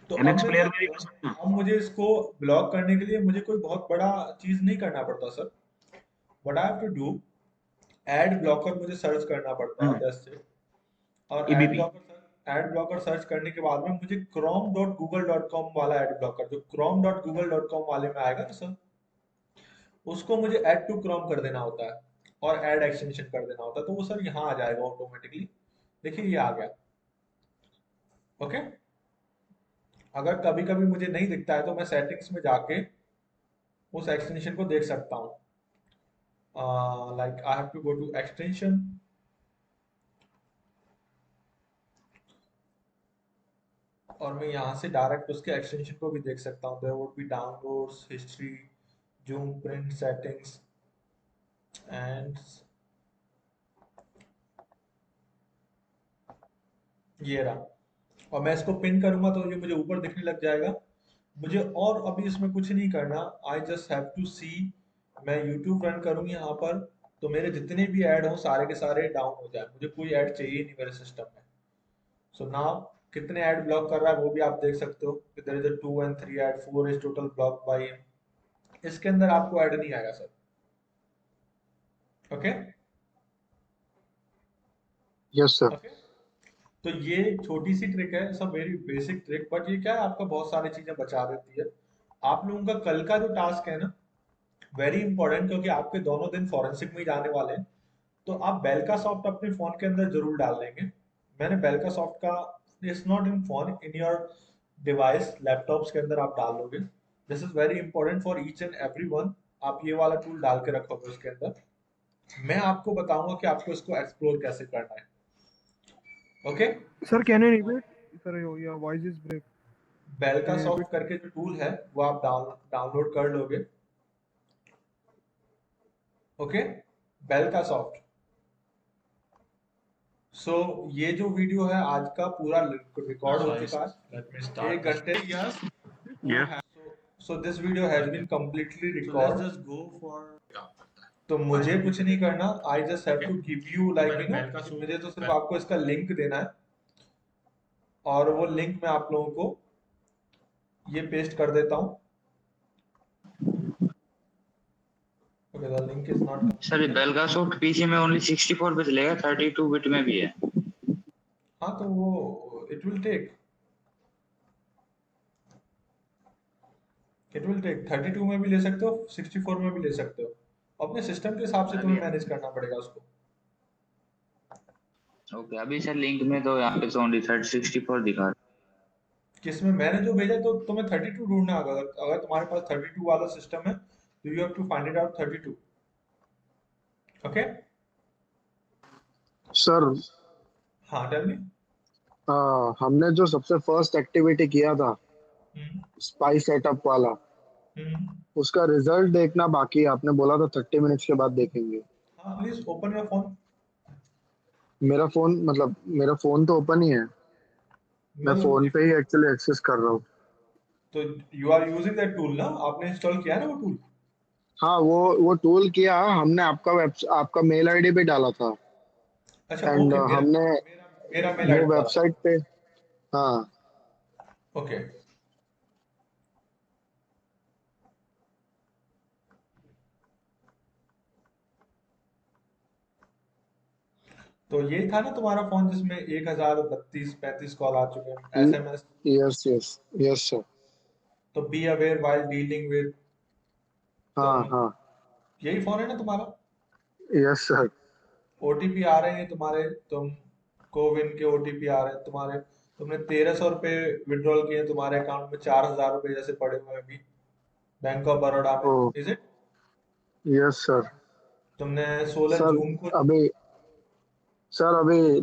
तो MX प्लेयर में भी कर सकते हैं? अब मुझे इसको ब्लॉक करने के लिए मुझे कोई बहुत बड़ा चीज नहीं करना पड़ता sir. What I have to do, ad blocker मुझे सर्च करना पड़ता है जैसे, और एड ब्लॉकर सर्च करने के बाद में मुझे chrome.google.com वाला एड ब्लॉकर, जो chrome.google.com वाले में आएगा ना सर, उसको मुझे ऐड टू क्रोम कर देना होता है और ऐड एक्सटेंशन कर देना होता है, तो वो सर यहाँ आ जाएगा ऑटोमेटिकली। देखिए ये आ गया। ओके, अगर कभी कभी मुझे नहीं दिखता है तो मैं सेटिंग्स में जाके उस एक्सटेंशन को देख सकता हूँ। Like I have to go to extension, और मैं यहाँ से डायरेक्ट उसके एक्सटेंशन को भी देख सकता हूँ। There would be downloads, history, zoom, print settings and ये रहा। और मैं इसको पिन करूंगा तो ये मुझे ऊपर दिखने लग जाएगा। मुझे और अभी इसमें कुछ नहीं करना, आई जस्ट हैव टू सी। मैं यूट्यूब रन करूँ यहाँ पर तो मेरे जितने भी ऐड हो सारे के सारे डाउन हो जाए, मुझे कोई ऐड चाहिए नहीं मेरे सिस्टम में। सो नाउ कितने ऐड ब्लॉक कर रहा है वो भी आप देख सकते हो। There is a 2 and 3 ad, 4 is total block by him. इसके अंदर आपको ऐड नहीं आएगा सर। Okay, yes sir. तो ये छोटी सी ट्रिक है, सब वेरी बेसिक ट्रिक, बट ये क्या है, आपका बहुत सारी चीजें बचा देती है। आप लोगों का कल का जो टास्क है ना, वेरी इंपॉर्टेंट, क्योंकि आपके दोनों दिन फॉरेंसिक में ही जाने वाले हैं। तो आप बेलका सॉफ्ट अपने फोन के अंदर जरूर डाल लेंगे। मैंने बेलका सॉफ्ट का, it's not in phone, in your device, laptops के अंदर आप डाल लोगे। This is very important for each and every one. आप ये वाला टूल डाल के रखोगे उसके अंदर। मैं आपको बताऊंगा कि आपको इसको एक्सप्लोर कैसे करना है। Okay sir, can you repeat? Sir your voice is break. बेलका सॉफ्ट करके जो टूल है वो आप डाउनलोड कर लोगे। ओके, बेलका सॉफ्ट। सो ये जो वीडियो है आज का पूरा रिकॉर्ड हो चुका है 1 घंटे। So this video has been completely record. तो मुझे कुछ नहीं करना, I just have to give you like, मुझे तो सिर्फ आपको इसका लिंक देना है, और वो लिंक मैं आप लोगों को ये पेस्ट कर देता हूँ। Okay, the link is not coming. Sir Belkasoft PC में ओनली 64 पे चलेगा, 32 बिट में भी है। हाँ तो वो it will take 32 में भी ले सकते हो, 64 में भी ले सकते हो, अपने सिस्टम के हिसाब से तुम्हें मैनेज करना पड़ेगा उसको। ओके, अभी सर लिंक में तो यहाँ पे तो ओनली 64 दिखा रहा है। किसमें मैंने जो भेजा तो तुम्हें 32 ढूंढना होगा। अगर तुम्हारे पास 32 वाला सिस्टम है तो you have to find it out 32। Okay sir हाँ टेल मी। हमने जो सबसे फर्स्ट एक्टिविटी किया था स्पाई सेटअप वाला, उसका रिजल्ट देखना बाकी है। आपने बोला था 30 मिनट्स के बाद देखेंगे। हाँ प्लीज ओपन योर फोन। मेरा फोन तो ओपन ही है, मैं फोन पे ही एक्चुअली एक्सेस कर रहा हूँ। तो you are using that tool ना, आपने इंस्टॉल किया ना वो टूल? हाँ वो टूल किया हमने, आपका मेल आईडी पे डाला था। अच्छा एंड ओके, हमने मेरा मेल वो आईडी डाला। वेबसाइट पे, हाँ ओके तो ये था ना तुम्हारा फोन जिसमें 1032-35 कॉल आ चुके हैं SMS? Yes yes yes sir. तो be aware while dealing with, हाँ हाँ यही फोन है ना तुम्हारा? Yes sir. ओटीपी आ रहे हैं तुम्हारे, तुम कोविन के ओटीपी आ रहे हैं तुम्हारे, तुमने 1300 रुपए विड्रॉल किए तुम्हारे अकाउंट में, 4000 रुपए जैसे पड़े हुए हैं अभी बैंक ऑफ बड़ौदा में, oh is it? Yes sir. तुमने 16 सर जून को अभी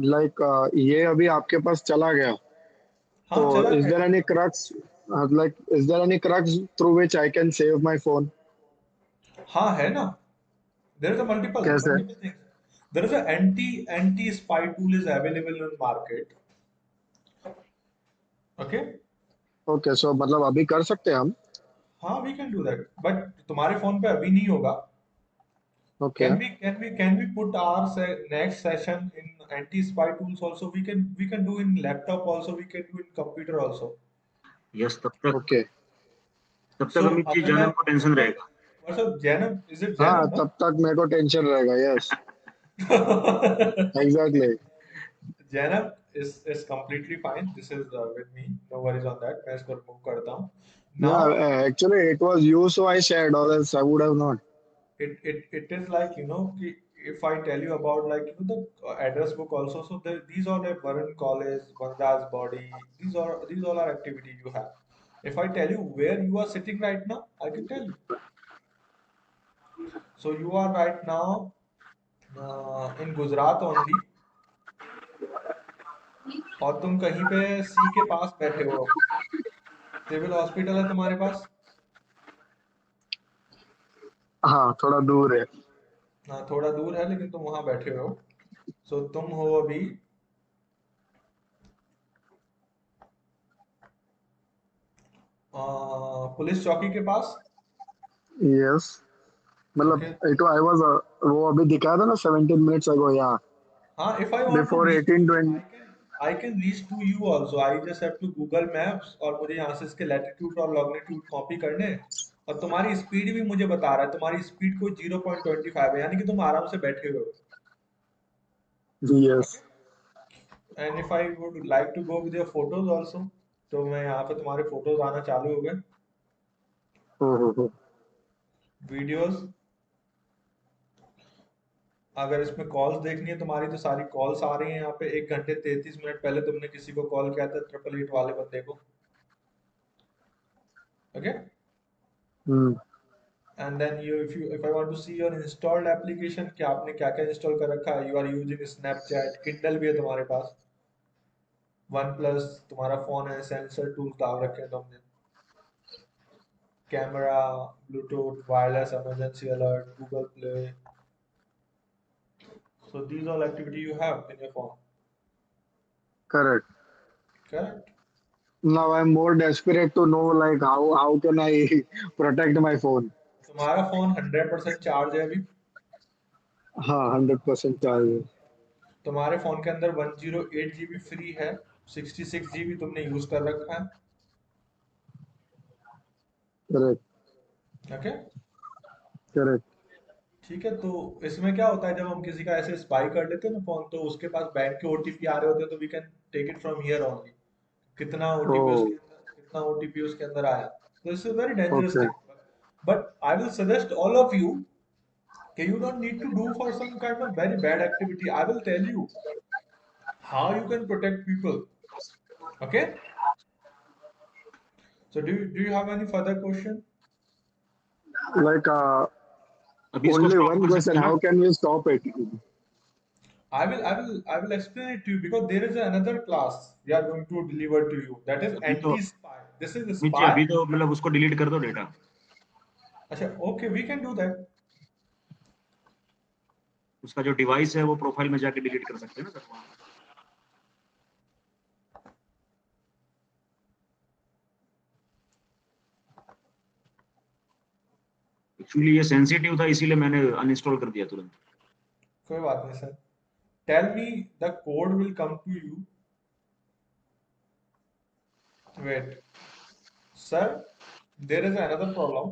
लाइक ये अभी आपके पास चला गया, हाँ तो चला इज गया। There any crux, is there any crux through which I can save my phone? हाँ है ना, देयर इज अ मल्टीपल कैसे? Things, there is a anti spy tool is available in market. Okay okay so मतलब अभी कर सकते हैं हम? हाँ we can do that, but तुम्हारे फोन पे अभी नहीं होगा। Okay Can we put our next session in anti-spy tools also? We can do in laptop also. We can do in computer also. Yes, तब ओके तक So Amit ji अगर मैं जानम को टेंशन रहेगा। what's up Janam? Is it हाँ Janam? तब तक मेरे को टेंशन रहेगा। Yes No? Exactly. Janam is completely fine. This is with me. No worries on that. मैं इसको remove करता हूँ. या Now actually it was you so I shared or else I would have not. it is like if I tell you about like the address book also, so these are like Varun College, Vanda's body, these all are activity you have. If I tell you where you are sitting right now, I can tell you. So you are right now in Gujarat only, और तुम कहीं पे सी के पास बैठे हो, civil hospital है तुम्हारे पास। हाँ थोड़ा दूर है। हाँ थोड़ा दूर है लेकिन तुम वहां बैठे हो। सो तुम हो अभी पुलिस चौकी के पास। यस मतलब ओके इट आई वाज, वो अभी दिखाया था ना 17 मिनट्स अगो या हाँ, if I want to before reach to you, 18-20। I can reach to you also. I just have to Google Maps और मुझे यहाँ से इसके लैटिट्यूड और लॉन्गिट्यूड कॉपी करने हैं, और तुम्हारी स्पीड भी मुझे बता रहा है, तुम्हारी स्पीड को 0.25 है, यानी कि तुम आराम से बैठे हुए हो। Yes and if I would like to go with your photos also, तो मैं यहाँ पे तुम्हारे फोटोज आना चालू हो गए, हो। वीडियोस। अगर इसमें कॉल्स देखनी है तुम्हारी तो सारी कॉल्स आ रही हैं यहाँ पे। 1 घंटे 33 मिनट पहले तुमने किसी को कॉल किया था, 888 वाले बंदे को। Okay and then if I want to see your installed application, क्या आपने क्या क्या इंस्टॉल कर रखा है। You are using Snapchat, Kindle भी है तुम्हारे पास, वन प्लस तुम्हारा फोन है, सेंसर टूल डाल रखे हैं तुमने, camera, Bluetooth, wireless, emergency alert, Google play. So these all activity you have in your phone. Correct. Correct? Now I am more desperate to know like how can I protect my phone. तुम्हारा phone 100% charge है अभी? हाँ 100% charge है। तुम्हारे phone के अंदर 108 GB free है, 66 GB तुमने यूज कर रखा है। करेक्ट। Okay Correct. ठीक है। तो इसमें क्या होता है, जब हम किसी का ऐसे स्पाई कर लेते हैं ना फोन, तो उसके पास बैंक के ओटीपी आ रहे होते हैं, तो we can take it from here only, कितना ओटीपी Oh, उसके अंदर, कितना ओटीपी उसके अंदर आया। तो it's a very dangerous okay. Thing, but I will suggest all of you कि you don't need to do for some kind of very bad activity. I will tell you how you can protect people. Okay, so do you have any further question? Like अभी इसको only stop one कर सकते question. हैं ना? How can we stop it? I will explain it to you, because there is another class we are going to deliver to you, that is अभी तो anti-spy. This is नीचे spy. अभी तो मतलब उसको डिलीट कर दो डेटा। अच्छा, okay, we can do that. उसका जो डिवाइस है वो प्रोफाइल में जाके डिलीट कर सकते हैं ना सर। एक्चुअली ये सेंसिटिव था, इसीलिए मैंने अनइंस्टॉल कर दिया तुरंत। कोई बात नहीं sir, tell me the code will come to you. Wait, sir, there is another problem.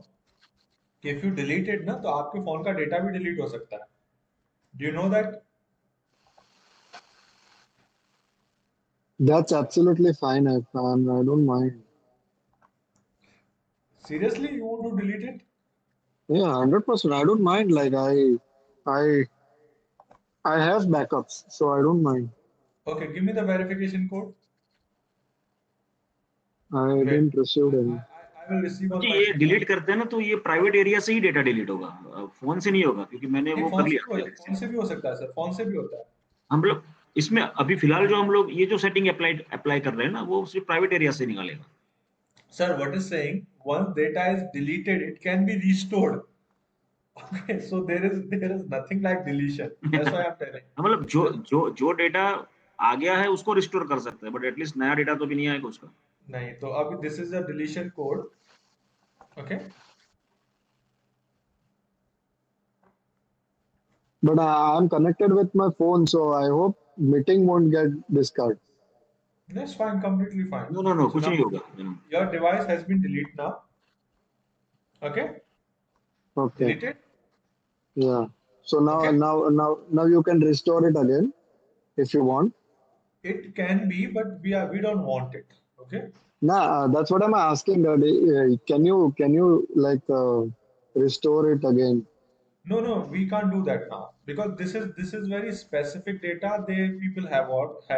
If you delete it ना, तो आपके फोन का डेटा भी डिलीट हो सकता है. Do you know that? That's absolutely fine, Irfan. I don't mind. Seriously, you want to delete it? Yeah, 100%. I don't mind. Like I, I have backups, so I don't mind. Okay, give me the verification code. I Wait, didn't receive any. I will receive on क्योंकि my ये phone. Delete करते हैं ना, तो ये private area से ही data delete होगा, phone से नहीं होगा, क्योंकि मैंने नहीं, वो कर लिया पहले फोन से भी हो सकता है सर, फोन से भी होता है. हम लोग इसमें अभी फिलहाल जो हम लोग ये जो सेटिंग अप्लाई कर रहे हैं ना, वो सिर्फ प्राइवेट एरिया से निकालेगा। Sir, what is saying? Once data is deleted, it can be restored. Okay, so there is nothing like deletion. That's why I'm telling. मतलब जो डेटा आ गया है उसको रिस्टोर कर सकते हैं, बट एटलीस्ट नया डेटा तो भी नहीं आएगा उसका। नहीं, तो अभी this is a deletion code. Okay. But I'm connected with my phone, so I hope meeting won't get discarded. That's fine, completely fine. No no no, So कुछ now नहीं होगा। your device has been deleted now. Okay, Okay. deleted. Yeah. So now, Okay, now you can restore it again if you want. it can be, but we don't want it. Okay. Nah, that's what I'm asking. That can you like restore it again? No, we can't do that now, because this is very specific data. People have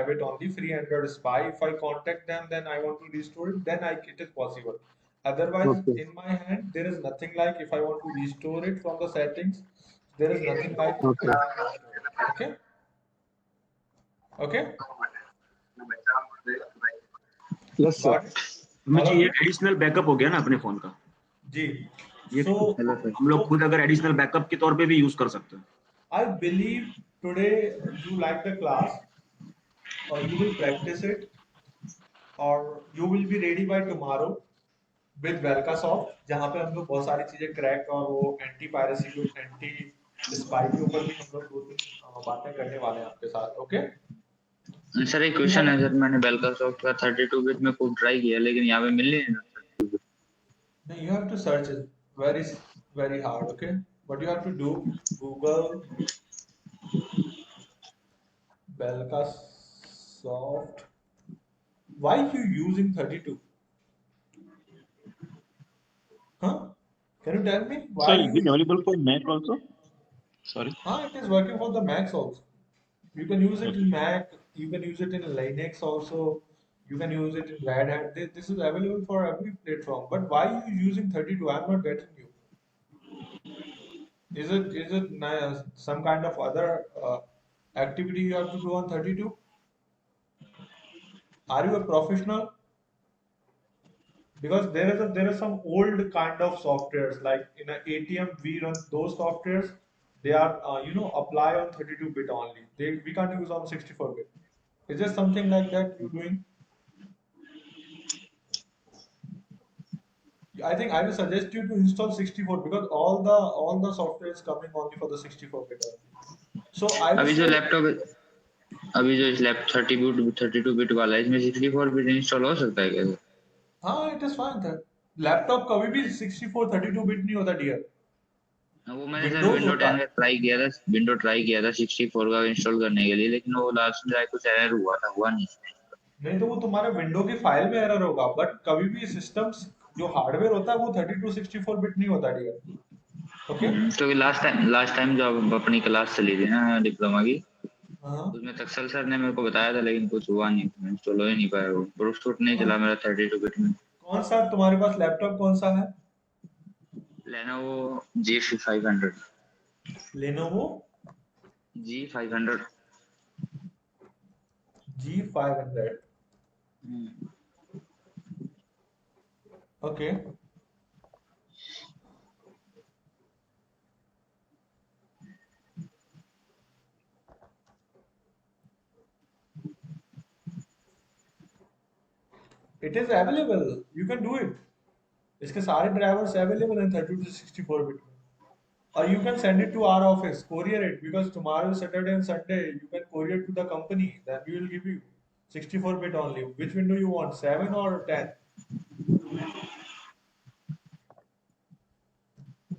it only free Android Spy. If I contact them, then I want to restore it, then it is possible. Otherwise, Okay. in my hand, there is nothing like if I want to restore it from the settings. There is nothing like Okay. I can restore it. Okay. Okay. Yes, sir. Got it. मुझे All of ये you. Additional backup हो गया ना अपने phone का, जी. ये So हम लोग खुद अगर एडिशनल बैकअप के तौर पे भी यूज कर सकते हैं। I believe today you like the class, or you will practice it, or you will be ready by tomorrow with Velkasoft, जहाँ पे हम लोग बहुत सारी चीजें क्रैक और वो एंटी पायरेसी के, एंटी स्पाई के ऊपर भी हम लोग 2-3 बातें करने वाले हैं आपके साथ. ओके. सर एक क्वेश्चन है सर, मैंने बेलकासॉफ्ट का 32 बिट में कोड ट्राई किया, लेकिन यहाँ पे मिल नहीं रहा। No, you have to search it very very hard. Okay, what you have to do, Google Velkasoft. Why you using 32? Huh? Can you tell me why So is you? it available for Mac also? Sorry. It is working for the Macs also. You can use it in Mac. You can use it in Linux also. You can use it in Red Hat. This is available for every platform. But why you using 32? I'm not getting you. Is it some kind of other activity you have to do on 32? Are you a professional? Because there is some old kind of softwares, like in an ATM we run those softwares. They are apply on 32 bit only. We can't use on 64 bit. Is there something like that you're doing? I think I will suggest you to install 64, because all the software is coming only for the 64 bit only. So I will अभी जो say, laptop अभी जो इस lap 32 bit वाला है, इसमें 64 bit install हो सकता है क्या? it is fine then. Laptop कभी भी 64 32 बिट नहीं होता डियर। वो मैंने सर विंडोज विंडो होता 10 है। का ट्राई किया था 64 का इंस्टॉल करने के लिए, लेकिन वो लास्ट में जाके कुछ एरर हुआ नहीं। नहीं तो वो तुम्हारे विंडो की फाइल में एरर होगा, बट कभी भी सिस्टम्स जो हार्डवेयर होता है वो 32 64 बिट नहीं होता डियर। ओके। क्योंकि लास्ट टाइम जब अपनी क्लास चली थी ना डिप्लोमा की, हाँ उसमें तक्सल सर ने मेरे को बताया था, लेकिन कुछ हुआ नहीं, इंस्टॉल हो ही नहीं पाया, वो प्रूफ शूट नहीं चला मेरा 32 बिट में। कौन सा तुम्हारे पास लैपटॉप कौन सा है? Lenovo G500। Lenovo G500। G500। Okay. It is available. You can do it. इसके सारे ड्राइवर्स अवेलेबल हैं 32 to 64 बिट में। Or you can send it to our office, courier it, because tomorrow is Saturday and Sunday. You can courier to the company. Then we will give you 64 bit only. Which window you want, 7 or 10?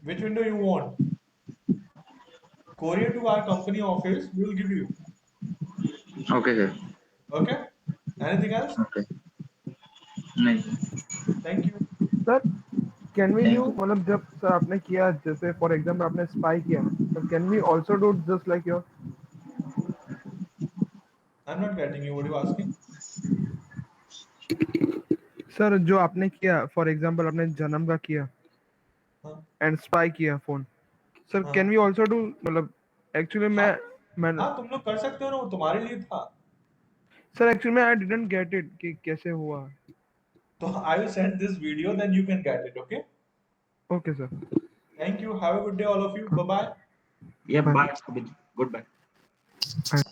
Which window you want? Courier to our company office. We will give you. Okay sir. Okay. Anything else? Okay नहीं। Thank you. Sir can we Thank you you. मतलब जब sir आपने किया, जैसे for example आपने spy किया, तो can we also do just like your? I'm not getting you. What are you asking? Sir जो आपने किया, फॉर एग्जांपल आपने जन्म का किया हाँ एंड स्पाई किया फोन, सर हाँ कैन वी आल्सो डू, मतलब एक्चुअली हाँ मैं हाँ, तुम लोग कर सकते हो ना, वो तुम्हारे लिए था। सर एक्चुअली मैं आई डिडंट गेट इट कि कैसे हुआ। तो I will send this video, then you can get it. Okay. Okay sir. Thank you. Have a good day, all of you. Bye bye. Yeah, Bye. bye. Goodbye. Bye.